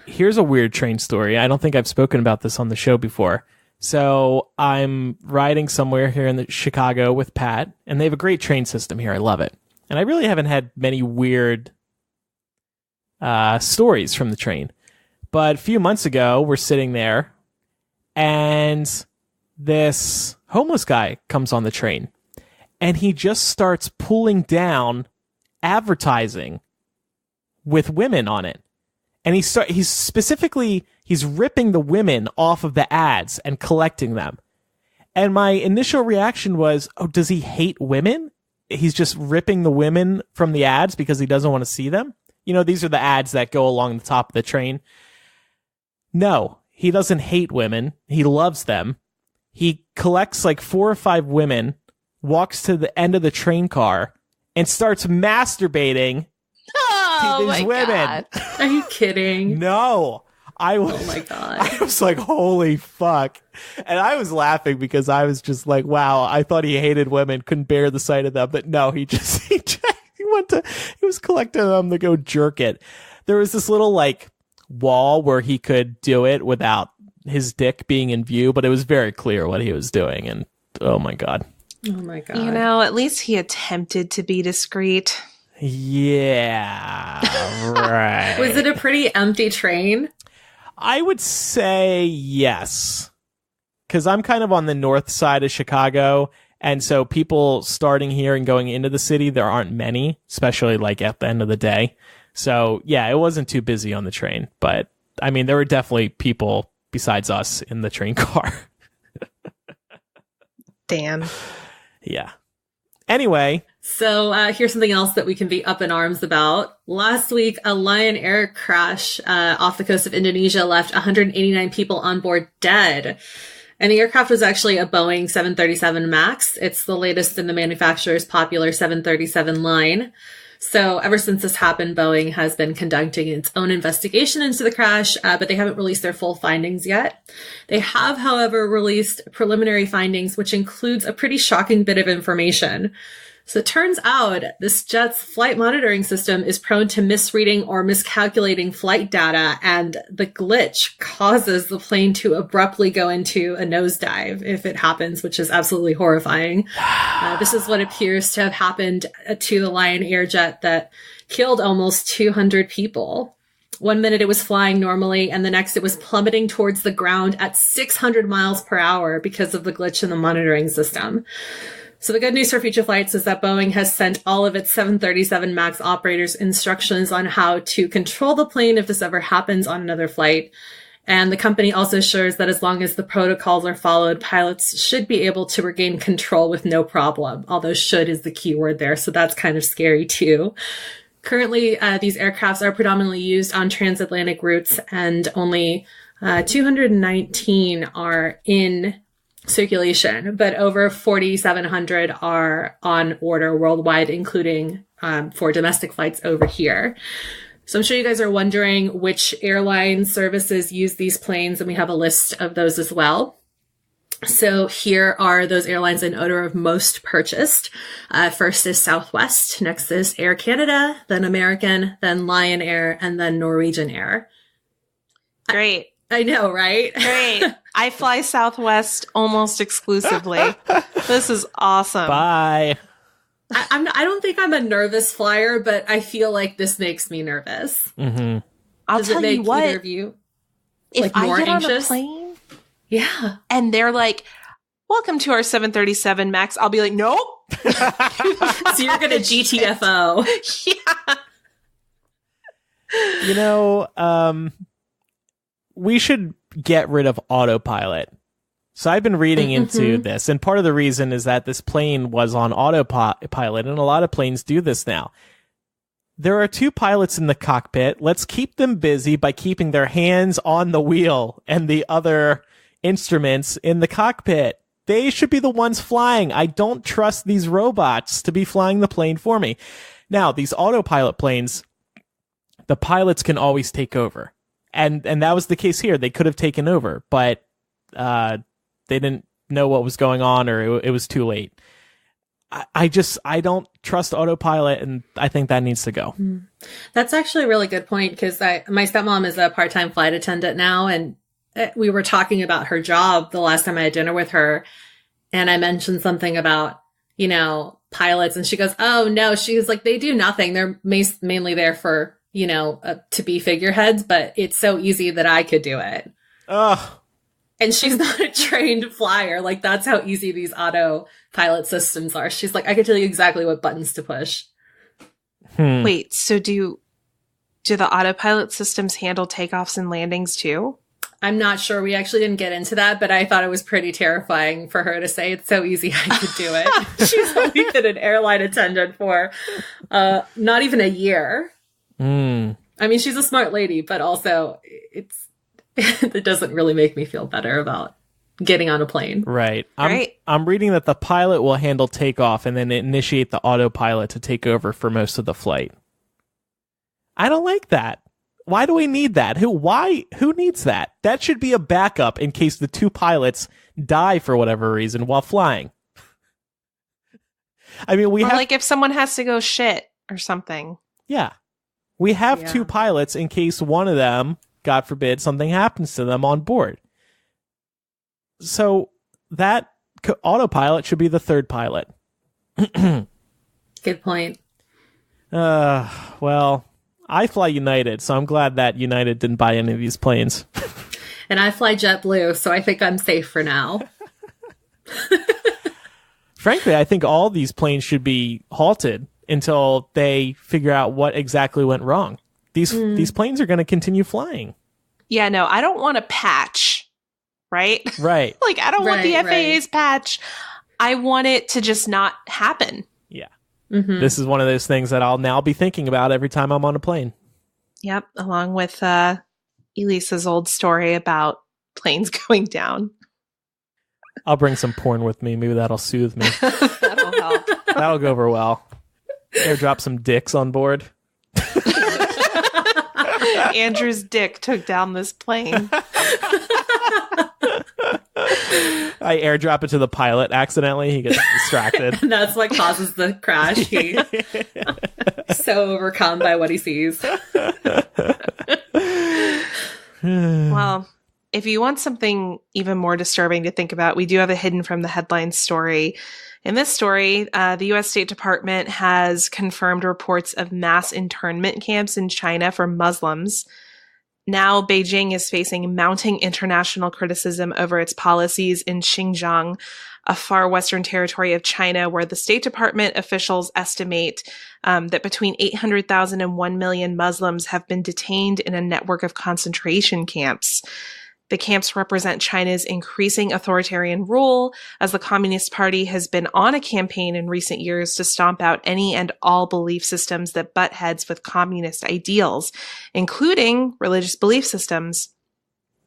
here's a weird train story. I don't think I've spoken about this on the show before. So I'm riding somewhere here in Chicago with Pat, and they have a great train system here. I love it. And I really haven't had many weird stories from the train. But a few months ago, we're sitting there, and this homeless guy comes on the train, and he just starts pulling down advertising with women on it. And he's ripping the women off of the ads and collecting them. And my initial reaction was, oh, does he hate women? He's just ripping the women from the ads because he doesn't want to see them? You know, these are the ads that go along the top of the train. No, he doesn't hate women. He loves them. He collects like 4 or 5 women, walks to the end of the train car, and starts masturbating to these women. God. Are you kidding? No. Oh my God. I was like, holy fuck. And I was laughing because I was just like, wow, I thought he hated women, couldn't bear the sight of them. But no, he was collecting them to go jerk it. There was this little like wall where he could do it without his dick being in view, but it was very clear what he was doing. And oh my God. Oh my God. You know, at least he attempted to be discreet. Yeah, right. Was it a pretty empty train? I would say yes, because I'm kind of on the north side of Chicago, and so people starting here and going into the city, there aren't many, especially like at the end of the day. So yeah, it wasn't too busy on the train, but I mean, there were definitely people besides us in the train car. Damn. Yeah. Anyway. So here's something else that we can be up in arms about. Last week, a Lion Air crash off the coast of Indonesia left 189 people on board dead. And the aircraft was actually a Boeing 737 MAX. It's the latest in the manufacturer's popular 737 line. So ever since this happened, Boeing has been conducting its own investigation into the crash, but they haven't released their full findings yet. They have, however, released preliminary findings, which includes a pretty shocking bit of information. So it turns out this jet's flight monitoring system is prone to misreading or miscalculating flight data, and the glitch causes the plane to abruptly go into a nosedive if it happens, which is absolutely horrifying. This is what appears to have happened to the Lion Air jet that killed almost 200 people. 1 minute it was flying normally, and the next it was plummeting towards the ground at 600 miles per hour because of the glitch in the monitoring system. So the good news for future flights is that Boeing has sent all of its 737 MAX operators instructions on how to control the plane if this ever happens on another flight. And the company also assures that as long as the protocols are followed, pilots should be able to regain control with no problem, although should is the key word there. So that's kind of scary too. Currently, these aircrafts are predominantly used on transatlantic routes, and only 219 are in circulation, but over 4,700 are on order worldwide, including for domestic flights over here. So I'm sure you guys are wondering which airline services use these planes, and we have a list of those as well. So here are those airlines in order of most purchased. First is Southwest, next is Air Canada, then American, then Lion Air, and then Norwegian Air. Great. I know, right? Great. I fly Southwest almost exclusively. This is awesome. Bye. I don't think I'm a nervous flyer, but I feel like this makes me nervous. Mm-hmm. I'll tell you what. Either of you, if like, I more get anxious? on a plane, yeah, and they're like, "Welcome to our 737 MAX," I'll be like, "Nope." So you're gonna GTFO? Yeah. You know, we should get rid of autopilot. So I've been reading into this, and part of the reason is that this plane was on autopilot, and a lot of planes do this now. There are 2 pilots in the cockpit. Let's keep them busy by keeping their hands on the wheel and the other instruments in the cockpit. They should be the ones flying. I don't trust these robots to be flying the plane for me. Now, these autopilot planes, the pilots can always take over. And that was the case here. They could have taken over, but they didn't know what was going on, or it was too late. I don't trust autopilot, and I think that needs to go. That's actually a really good point, because my stepmom is a part-time flight attendant now, and we were talking about her job the last time I had dinner with her, and I mentioned something about, pilots, and she goes, "Oh no," she was like, "They do nothing. They're mainly there for, to be figureheads, but it's so easy that I could do it." Ugh. And she's not a trained flyer. Like, that's how easy these autopilot systems are. She's like, I could tell you exactly what buttons to push. Wait, so do the autopilot systems handle takeoffs and landings too? I'm not sure. We actually didn't get into that, but I thought it was pretty terrifying for her to say it's so easy I could do it. She's only been an airline attendant for not even a year. I mean, she's a smart lady, but also it doesn't really make me feel better about getting on a plane. Right. I'm reading that the pilot will handle takeoff and then initiate the autopilot to take over for most of the flight. I don't like that. Why do we need that? Who needs that? That should be a backup in case the two pilots die for whatever reason while flying. I mean, like if someone has to go shit or something. Yeah. We have two pilots in case one of them, God forbid, something happens to them on board. So that autopilot should be the third pilot. Good point. Well, I fly United, so I'm glad that United didn't buy any of these planes. And I fly JetBlue, so I think I'm safe for now. Frankly, I think all these planes should be halted until they figure out what exactly went wrong. These planes are going to continue flying. Yeah, no, I don't want a patch, right? Right. Like, I don't want the FAA's patch. I want it to just not happen. Yeah. Mm-hmm. This is one of those things that I'll now be thinking about every time I'm on a plane. Yep, along with Elisa's old story about planes going down. I'll bring some porn with me. Maybe that'll soothe me. That'll help. That'll go over well. Airdrop some dicks on board. Andrew's dick took down this plane. I airdrop it to the pilot accidentally. He gets distracted. And that's what causes the crash. He's so overcome by what he sees. Well, if you want something even more disturbing to think about, we do have a hidden from the headlines story. In this story, the U.S. State Department has confirmed reports of mass internment camps in China for Muslims. Now, Beijing is facing mounting international criticism over its policies in Xinjiang, a far western territory of China, where the State Department officials estimate that between 800,000 and 1 million Muslims have been detained in a network of concentration camps. The camps represent China's increasing authoritarian rule, as the Communist Party has been on a campaign in recent years to stomp out any and all belief systems that butt heads with communist ideals, including religious belief systems.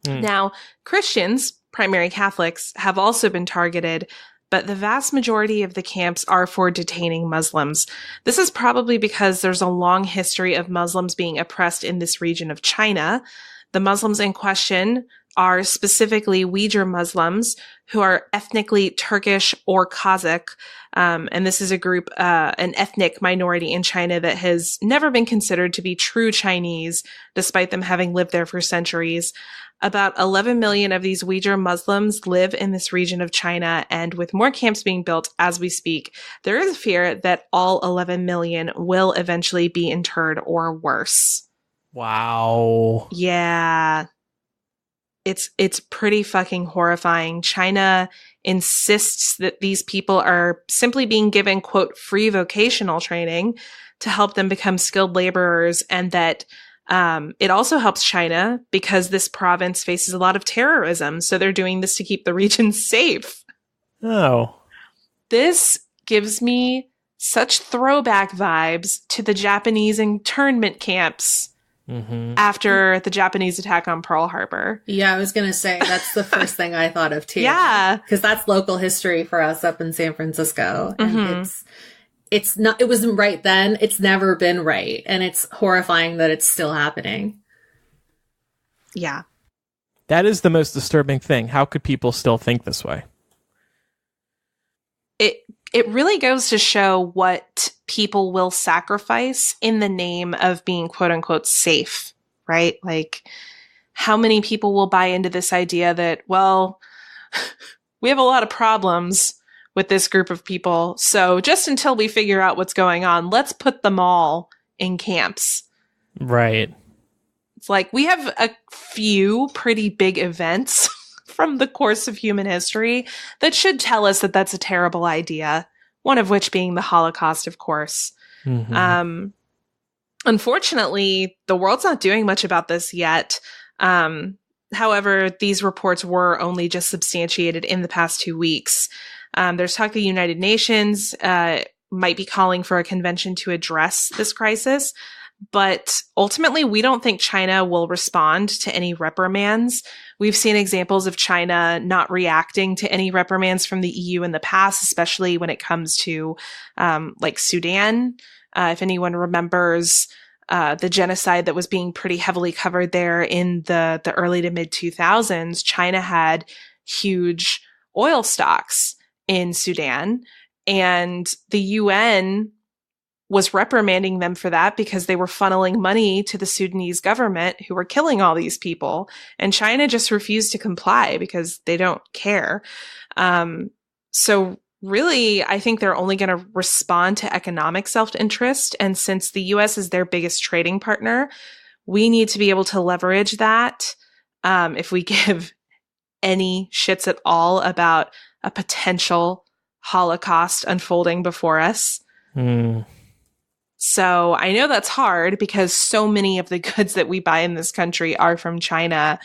Now, Christians, primary Catholics, have also been targeted, but the vast majority of the camps are for detaining Muslims. This is probably because there's a long history of Muslims being oppressed in this region of China. The Muslims in question are specifically Uyghur Muslims, who are ethnically Turkish or Kazakh. And this is a group, an ethnic minority in China that has never been considered to be true Chinese, despite them having lived there for centuries. About 11 million of these Uyghur Muslims live in this region of China, and with more camps being built as we speak, there is a fear that all 11 million will eventually be interred or worse. Wow. Yeah. It's pretty fucking horrifying. China insists that these people are simply being given, quote, free vocational training to help them become skilled laborers, and that it also helps China because this province faces a lot of terrorism. So they're doing this to keep the region safe. Oh. This gives me such throwback vibes to the Japanese internment camps. Mm-hmm. After the Japanese attack on Pearl Harbor. Yeah, I was going to say, that's the first thing I thought of too. Yeah. Because that's local history for us up in San Francisco. And it's not, it wasn't right then. It's never been right. And it's horrifying that it's still happening. Yeah. That is the most disturbing thing. How could people still think this way? it really goes to show what people will sacrifice in the name of being quote unquote safe, right? Like, how many people will buy into this idea that, well, we have a lot of problems with this group of people, so just until we figure out what's going on, let's put them all in camps. Right. It's like we have a few pretty big events from the course of human history that should tell us that that's a terrible idea. One of which being the Holocaust, of course. Mm-hmm. Unfortunately, the world's not doing much about this yet. However, these reports were only just substantiated in the past 2 weeks. There's talk the United Nations might be calling for a convention to address this crisis. But ultimately, we don't think China will respond to any reprimands. We've seen examples of China not reacting to any reprimands from the EU in the past, especially when it comes to like Sudan. If anyone remembers the genocide that was being pretty heavily covered there in the early to mid 2000s, China had huge oil stocks in Sudan, and the UN was reprimanding them for that because they were funneling money to the Sudanese government who were killing all these people. And China just refused to comply because they don't care. So really, I think they're only going to respond to economic self-interest. And since the US is their biggest trading partner, we need to be able to leverage that if we give any shits at all about a potential Holocaust unfolding before us. So I know that's hard because so many of the goods that we buy in this country are from China.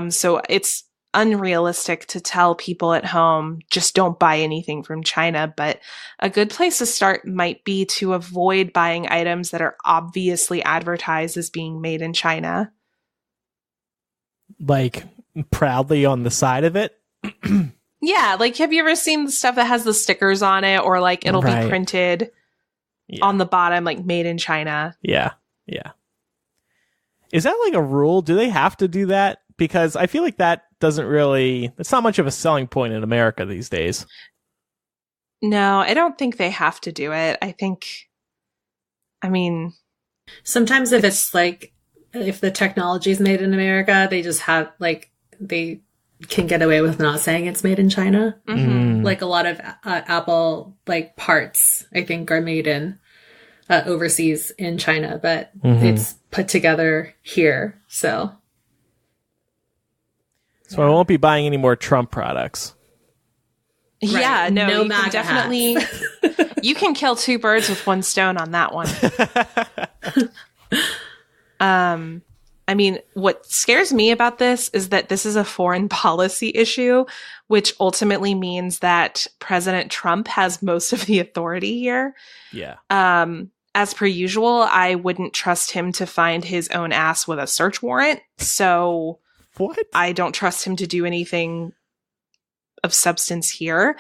So it's unrealistic to tell people at home, just don't buy anything from China. But a good place to start might be to avoid buying items that are obviously advertised as being made in China. Like proudly on the side of it? Yeah, like have you ever seen the stuff that has the stickers on it, or like it'll be printed on the bottom, like made in China? Yeah. Is that like a rule? Do they have to do that? Because I feel like that doesn't really, it's not much of a selling point in America these days. No, I don't think they have to do it. Sometimes if it's like, if the technology is made in America, they just have like, they can get away with not saying it's made in China. Mm-hmm. Like a lot of Apple like parts, I think, are made in overseas in China, but it's put together here. So I won't be buying any more Trump products. Yeah, right. no, you can definitely, you can kill two birds with one stone on that one. What scares me about this is that this is a foreign policy issue, which ultimately means that President Trump has most of the authority here. Yeah. As per usual, I wouldn't trust him to find his own ass with a search warrant. So what? I don't trust him to do anything of substance here.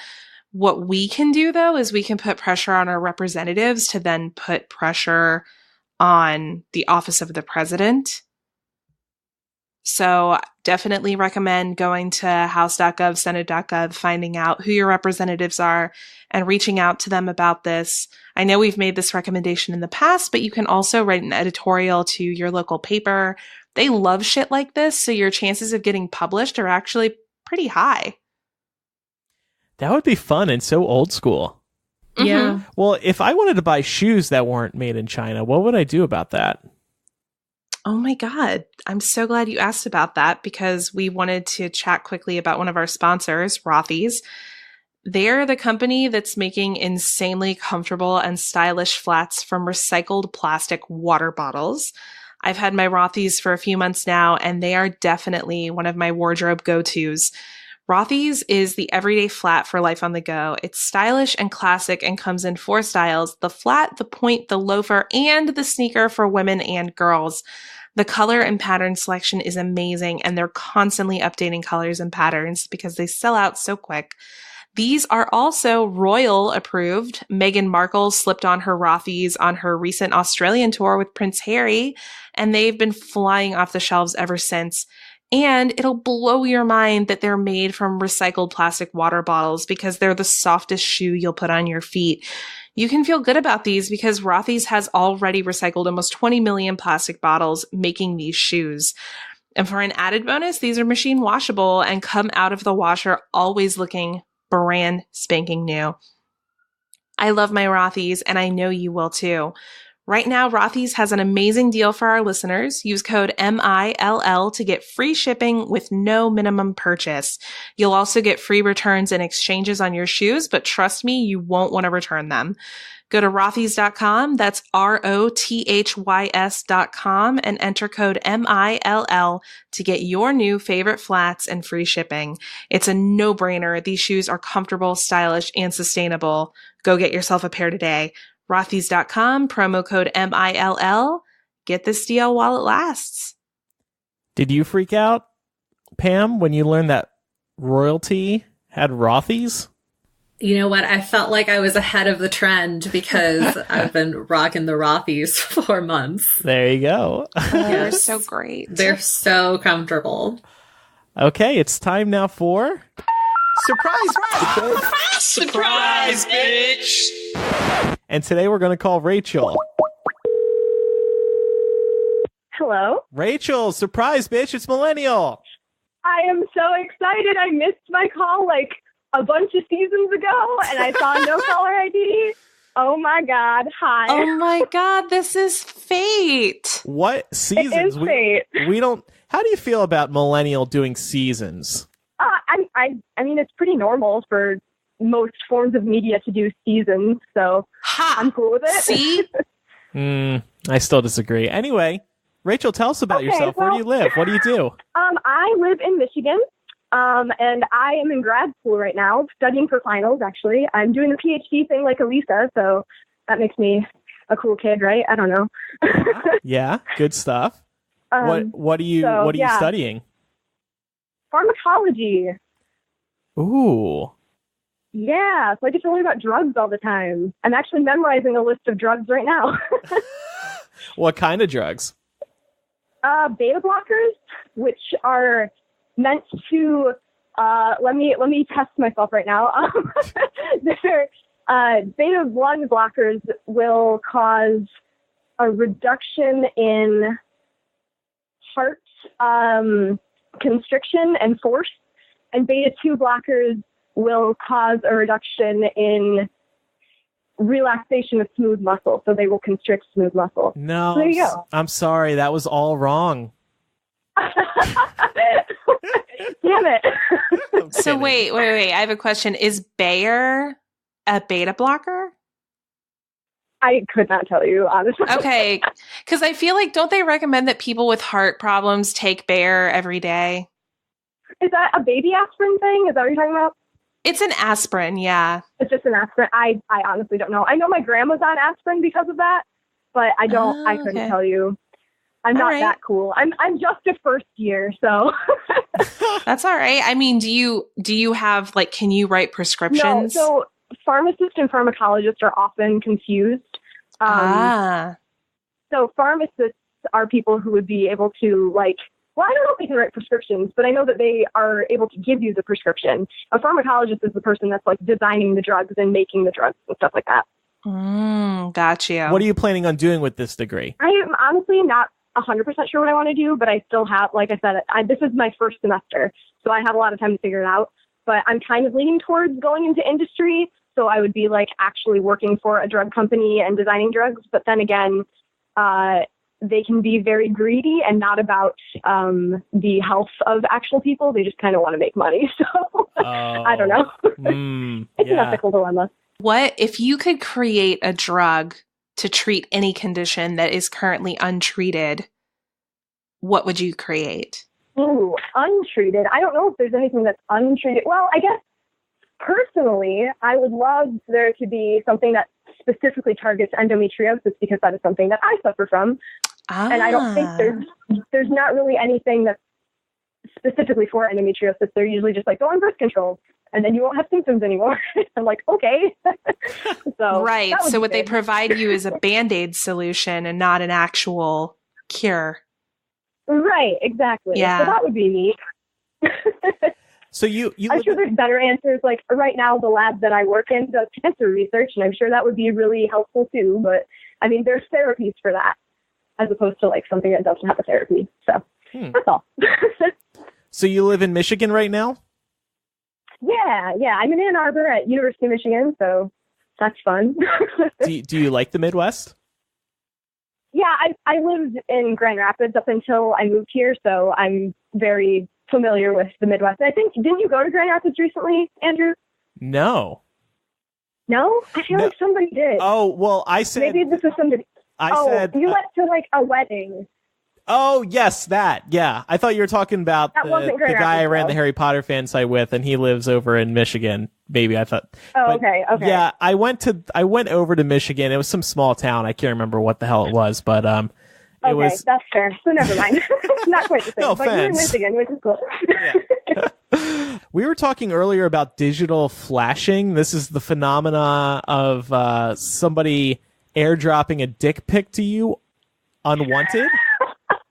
What we can do, though, is we can put pressure on our representatives to then put pressure on the office of the president. So definitely recommend going to house.gov, senate.gov, finding out who your representatives are and reaching out to them about this. I know we've made this recommendation in the past, but you can also write an editorial to your local paper. They love shit like this, so your chances of getting published are actually pretty high. That would be fun and so old school. Yeah. Well, if I wanted to buy shoes that weren't made in China, what would I do about that? Oh my God. I'm so glad you asked about that because we wanted to chat quickly about one of our sponsors, Rothy's. They're the company that's making insanely comfortable and stylish flats from recycled plastic water bottles. I've had my Rothy's for a few months now, and they are definitely one of my wardrobe go-tos. Rothy's is the everyday flat for life on the go. It's stylish and classic and comes in 4 styles: the flat, the point, the loafer, and the sneaker for women and girls. The color and pattern selection is amazing, and they're constantly updating colors and patterns because they sell out so quick. These are also royal approved. Meghan Markle slipped on her Rothy's on her recent Australian tour with Prince Harry, and they've been flying off the shelves ever since. And it'll blow your mind that they're made from recycled plastic water bottles because they're the softest shoe you'll put on your feet. You can feel good about these because Rothy's has already recycled almost 20 million plastic bottles making these shoes. And for an added bonus, these are machine washable and come out of the washer always looking brand spanking new. I love my Rothy's, and I know you will too. Right now, Rothy's has an amazing deal for our listeners. Use code MILL to get free shipping with no minimum purchase. You'll also get free returns and exchanges on your shoes, but trust me, you won't want to return them. Go to rothys.com, that's ROTHYS.com, and enter code MILL to get your new favorite flats and free shipping. It's a no-brainer. These shoes are comfortable, stylish, and sustainable. Go get yourself a pair today. Rothys.com, promo code MILL. Get this deal while it lasts. Did you freak out, Pam, when you learned that royalty had Rothys? You know what? I felt like I was ahead of the trend because I've been rocking the Rothys for months. There you go. They're so great. They're so comfortable. Okay, it's time now for... Surprise! Surprise, bitch! And today we're going to call Rachel. Hello. Rachel, surprise, bitch, it's Millennial. I am so excited. I missed my call like a bunch of seasons ago, and I saw no caller ID. Oh my God. Hi. Oh my God, this is fate. What seasons? It is fate. We don't... How do you feel about Millennial doing seasons? I mean, it's pretty normal for most forms of media to do seasons, so I'm cool with it. See? I still disagree. Anyway, Rachel, tell us about yourself. Where do you live? What do you do? I live in Michigan, and I am in grad school right now, studying for finals, actually. I'm doing the PhD thing like Elisa, so that makes me a cool kid, right? I don't know. Yeah, good stuff. What are you studying? Pharmacology. Ooh. Yeah, so I get to learn about drugs all the time. I'm actually memorizing a list of drugs right now. What kind of drugs? Beta blockers, which are meant to, let me test myself right now. Beta 1 blockers will cause a reduction in heart constriction and force, and beta 2 blockers will cause a reduction in relaxation of smooth muscle, so they will constrict smooth muscle. No, so there you go. I'm sorry, that was all wrong. Damn it. So wait. I have a question. Is Bayer a beta blocker? I could not tell you, honestly. Okay, because I feel like, don't they recommend that people with heart problems take Bayer every day? Is that a baby aspirin thing? Is that what you're talking about? It's an aspirin, yeah. It's just an aspirin. I honestly don't know. I know my grandma's on aspirin because of that, but I couldn't tell you. I'm not that cool. I'm just a first year, so. That's all right. I mean, do you have, like, can you write prescriptions? No, so pharmacists and pharmacologists are often confused. So pharmacists are people who would be able to, like, well, I don't know if they can write prescriptions, but I know that they are able to give you the prescription. A pharmacologist is the person that's, like, designing the drugs and making the drugs and stuff like that. Gotcha. What are you planning on doing with this degree? I am honestly not 100% sure what I want to do, but I still have, like I said, this is my first semester, so I have a lot of time to figure it out. But I'm kind of leaning towards going into industry, so I would be, like, actually working for a drug company and designing drugs. But then again, they can be very greedy and not about the health of actual people. They just kind of want to make money. So I don't know. It's an ethical dilemma. What if you could create a drug to treat any condition that is currently untreated? What would you create? Ooh, untreated. I don't know if there's anything that's untreated. Well, I guess personally, I would love there to be something that specifically targets endometriosis, because that is something that I suffer from. And I don't think there's not really anything that's specifically for endometriosis. They're usually just like, go on birth control, and then you won't have symptoms anymore. I'm like, okay. So right. So what they provide you is a Band-Aid solution and not an actual cure. Right, exactly. Yeah. So that would be neat. So you I'm sure there's better answers. Like right now, the lab that I work in does cancer research, and I'm sure that would be really helpful too. But I mean, there's therapies for that, as opposed to like something that doesn't have a therapy. So that's all. So you live in Michigan right now? Yeah. I'm in Ann Arbor at University of Michigan, so that's fun. Do you like the Midwest? Yeah, I lived in Grand Rapids up until I moved here, so I'm very familiar with the Midwest. I think, didn't you go to Grand Rapids recently, Andrew? No. No? I feel like somebody did. Oh, well, I said... Maybe this is somebody... I said... you went to like a wedding. Oh, yes, that. Yeah. I thought you were talking about the guy I ran the Harry Potter fan site with, and he lives over in Michigan. Maybe I thought. Oh, okay. Yeah, I went over to Michigan. It was some small town. I can't remember what the hell it was, but it was. That's fair. So never mind. Not quite the same. No but you're in offense. Michigan, which is cool. Yeah. We were talking earlier about digital flashing. This is the phenomena of somebody airdropping a dick pic to you unwanted.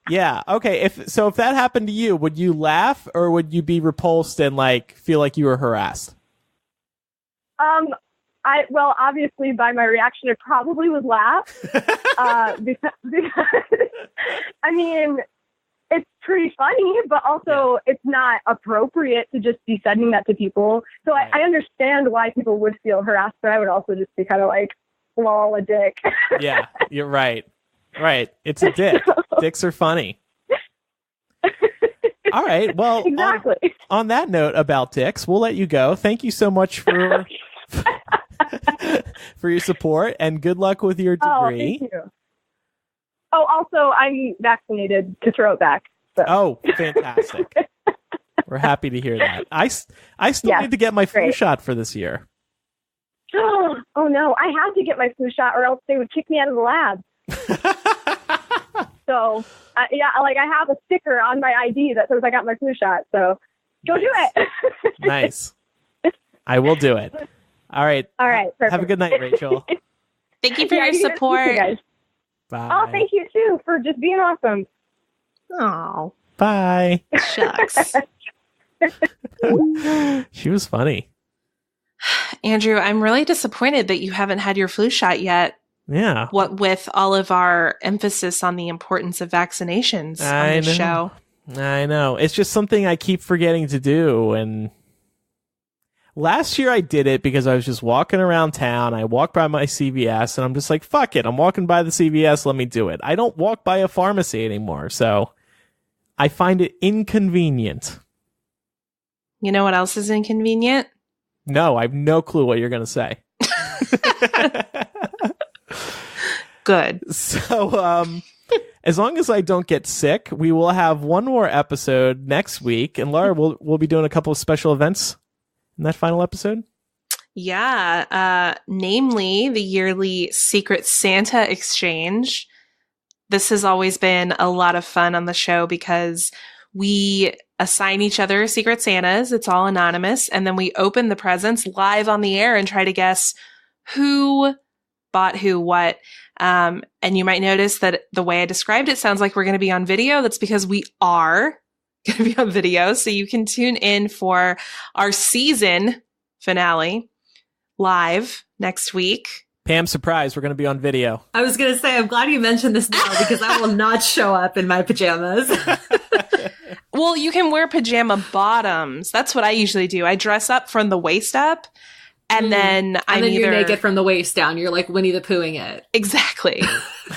Yeah. Okay. If that happened to you, would you laugh or would you be repulsed and like feel like you were harassed? Well, obviously by my reaction, it probably would laugh. Because I mean, it's pretty funny, but also it's not appropriate to just be sending that to people. So Right. I understand why people would feel harassed, but I would also just be kind of like, lol, a dick. Yeah, you're right. Right. It's a dick. Dicks are funny. All right. Well, Exactly. on that note about dicks, we'll let you go. Thank you so much for for your support and good luck with your Oh, degree. thank you. Oh, also, I'm vaccinated to throw it back. So. Oh, fantastic. We're happy to hear that. I still Yes, need to get my flu great. shot for this year. Oh, no. I had to get my flu shot or else they would kick me out of the lab. So, I have a sticker on my ID that says I got my flu shot. So, go do it. Nice. I will do it. All right. All right. Perfect. Have a good night, Rachel. Thank you for Yeah, your you support. guys. Bye. Oh, thank you, too, for just being awesome. Oh, Bye. shucks. She was funny. Andrew, I'm really disappointed that you haven't had your flu shot yet. Yeah. What with all of our emphasis on the importance of vaccinations on this show. I know. It's just something I keep forgetting to do. And last year I did it because I was just walking around town. I walked by my CVS and I'm just like, fuck it. I'm walking by the CVS. Let me do it. I don't walk by a pharmacy anymore. So I find it inconvenient. You know what else is inconvenient? No, I have no clue what you're going to say. Good. So, as long as I don't get sick, we will have one more episode next week. And Laura, we'll be doing a couple of special events in that final episode. Yeah. Namely, the yearly Secret Santa exchange. This has always been a lot of fun on the show because we assign each other Secret Santas. It's all anonymous. And then we open the presents live on the air and try to guess who bought who what. And you might notice that the way I described it sounds like we're going to be on video. That's because we are going to be on video. So you can tune in for our season finale live next week. Pam, surprise, we're going to be on video. I was going to say, I'm glad you mentioned this now because I will not show up in my pajamas. Well, you can wear pajama bottoms. That's what I usually do. I dress up from the waist up. And then you're naked from the waist down. You're like Winnie the Poohing it. Exactly.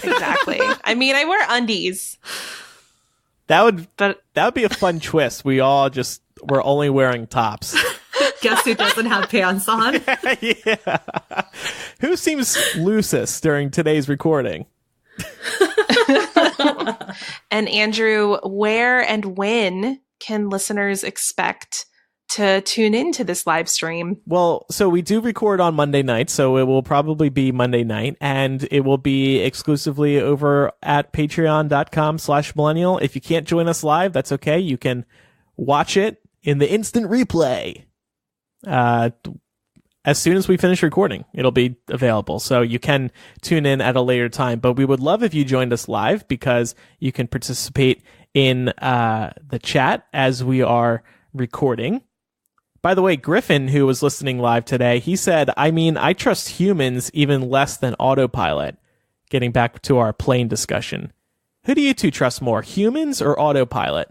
Exactly. I mean, I wear undies. That would be a fun twist. We're only wearing tops. Guess who doesn't have pants on? Yeah. Who seems loosest during today's recording? And Andrew, where and when can listeners expect to tune into this live stream? Well, so we do record on Monday night, so it will probably be Monday night, and it will be exclusively over at patreon.com/millennial. If you can't join us live, that's okay. You can watch it in the instant replay. As soon as we finish recording, it'll be available. So you can tune in at a later time, but we would love if you joined us live because you can participate in the chat as we are recording. By the way, Griffin, who was listening live today, he said, I trust humans even less than autopilot. Getting back to our plane discussion. Who do you two trust more, humans or autopilot?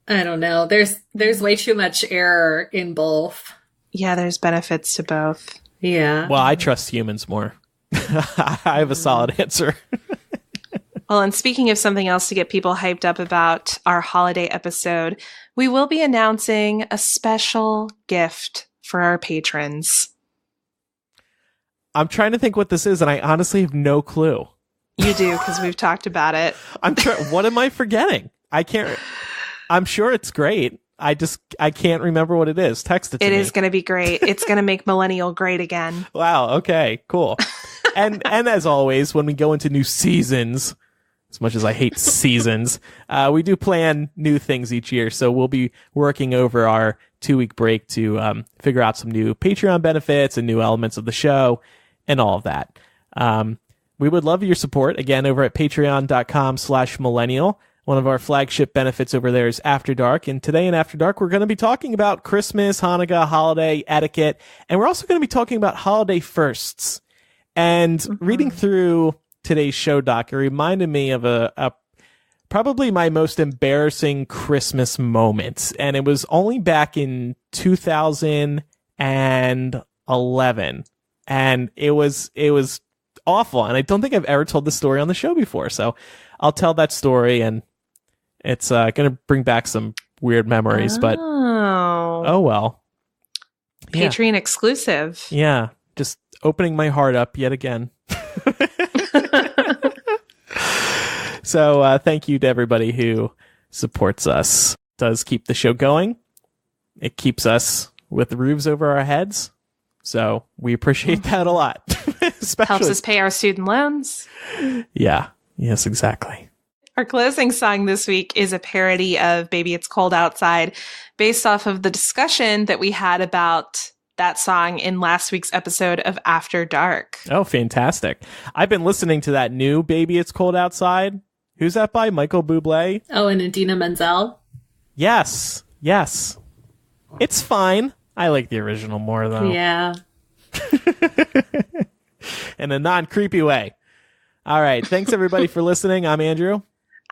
I don't know. There's way too much error in both. Yeah, there's benefits to both. Yeah. Well, I trust humans more. I have a solid answer. Well, and speaking of something else to get people hyped up about our holiday episode, we will be announcing a special gift for our patrons. I'm trying to think what this is, and I honestly have no clue. You do, because we've talked about it. What am I forgetting? I can't. I'm sure it's great. I can't remember what it is. Text it to me. It is going to be great. It's going to make Millennial great again. Wow. Okay. Cool. And as always, when we go into new seasons, as much as I hate seasons, we do plan new things each year. So we'll be working over our 2-week break to figure out some new Patreon benefits and new elements of the show and all of that. We would love your support again over at patreon.com/millennial. One of our flagship benefits over there is After Dark. And today in After Dark, we're going to be talking about Christmas, Hanukkah, holiday etiquette. And we're also going to be talking about holiday firsts. And reading through today's show doc, it reminded me of a probably my most embarrassing Christmas moment. And it was only back in 2011. And it was awful. And I don't think I've ever told the story on the show before. So I'll tell that story, and it's going to bring back some weird memories, but oh well. Patreon exclusive. Yeah. Just opening my heart up yet again. So thank you to everybody who supports us. It does keep the show going. It keeps us with roofs over our heads. So we appreciate that a lot. Helps us pay our student loans. Yeah. Yes, exactly. Our closing song this week is a parody of Baby It's Cold Outside, based off of the discussion that we had about that song in last week's episode of After Dark. Oh, fantastic. I've been listening to that new Baby It's Cold Outside. Who's that by? Michael Bublé? Oh, and Idina Menzel? Yes. Yes. It's fine. I like the original more, though. Yeah. In a non-creepy way. All right. Thanks, everybody, for listening. I'm Andrew.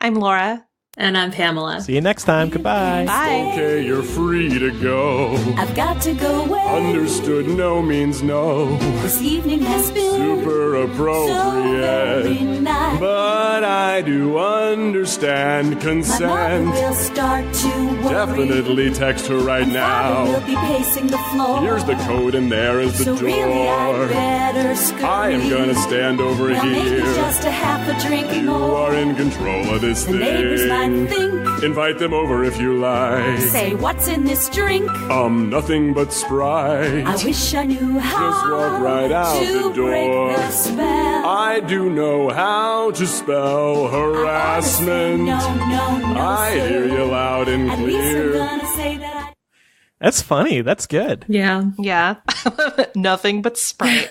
I'm Laura. And I'm Pamela. See you next time. Goodbye. Bye. Okay, you're free to go. I've got to go away. Understood, no means no. This evening has been Super so very appropriate. nice. But I do understand My mother consent. will start to worry. Definitely text her right And Father will now. be pacing the floor. Here's the code and there is the so really I'd door. better scurry. I am gonna stand over Well, maybe here. just a half a drink You more. are in control of this The neighbors might thing. think. Invite them over if you like. Say, what's in this drink? Nothing but Sprite. I wish I knew how Just walk right out to the door. break the spell. I do know how to spell harassment. No, I sir. hear you loud and At least I'm clear. gonna say that I That's funny. That's good. Yeah. Yeah. Nothing but Sprite.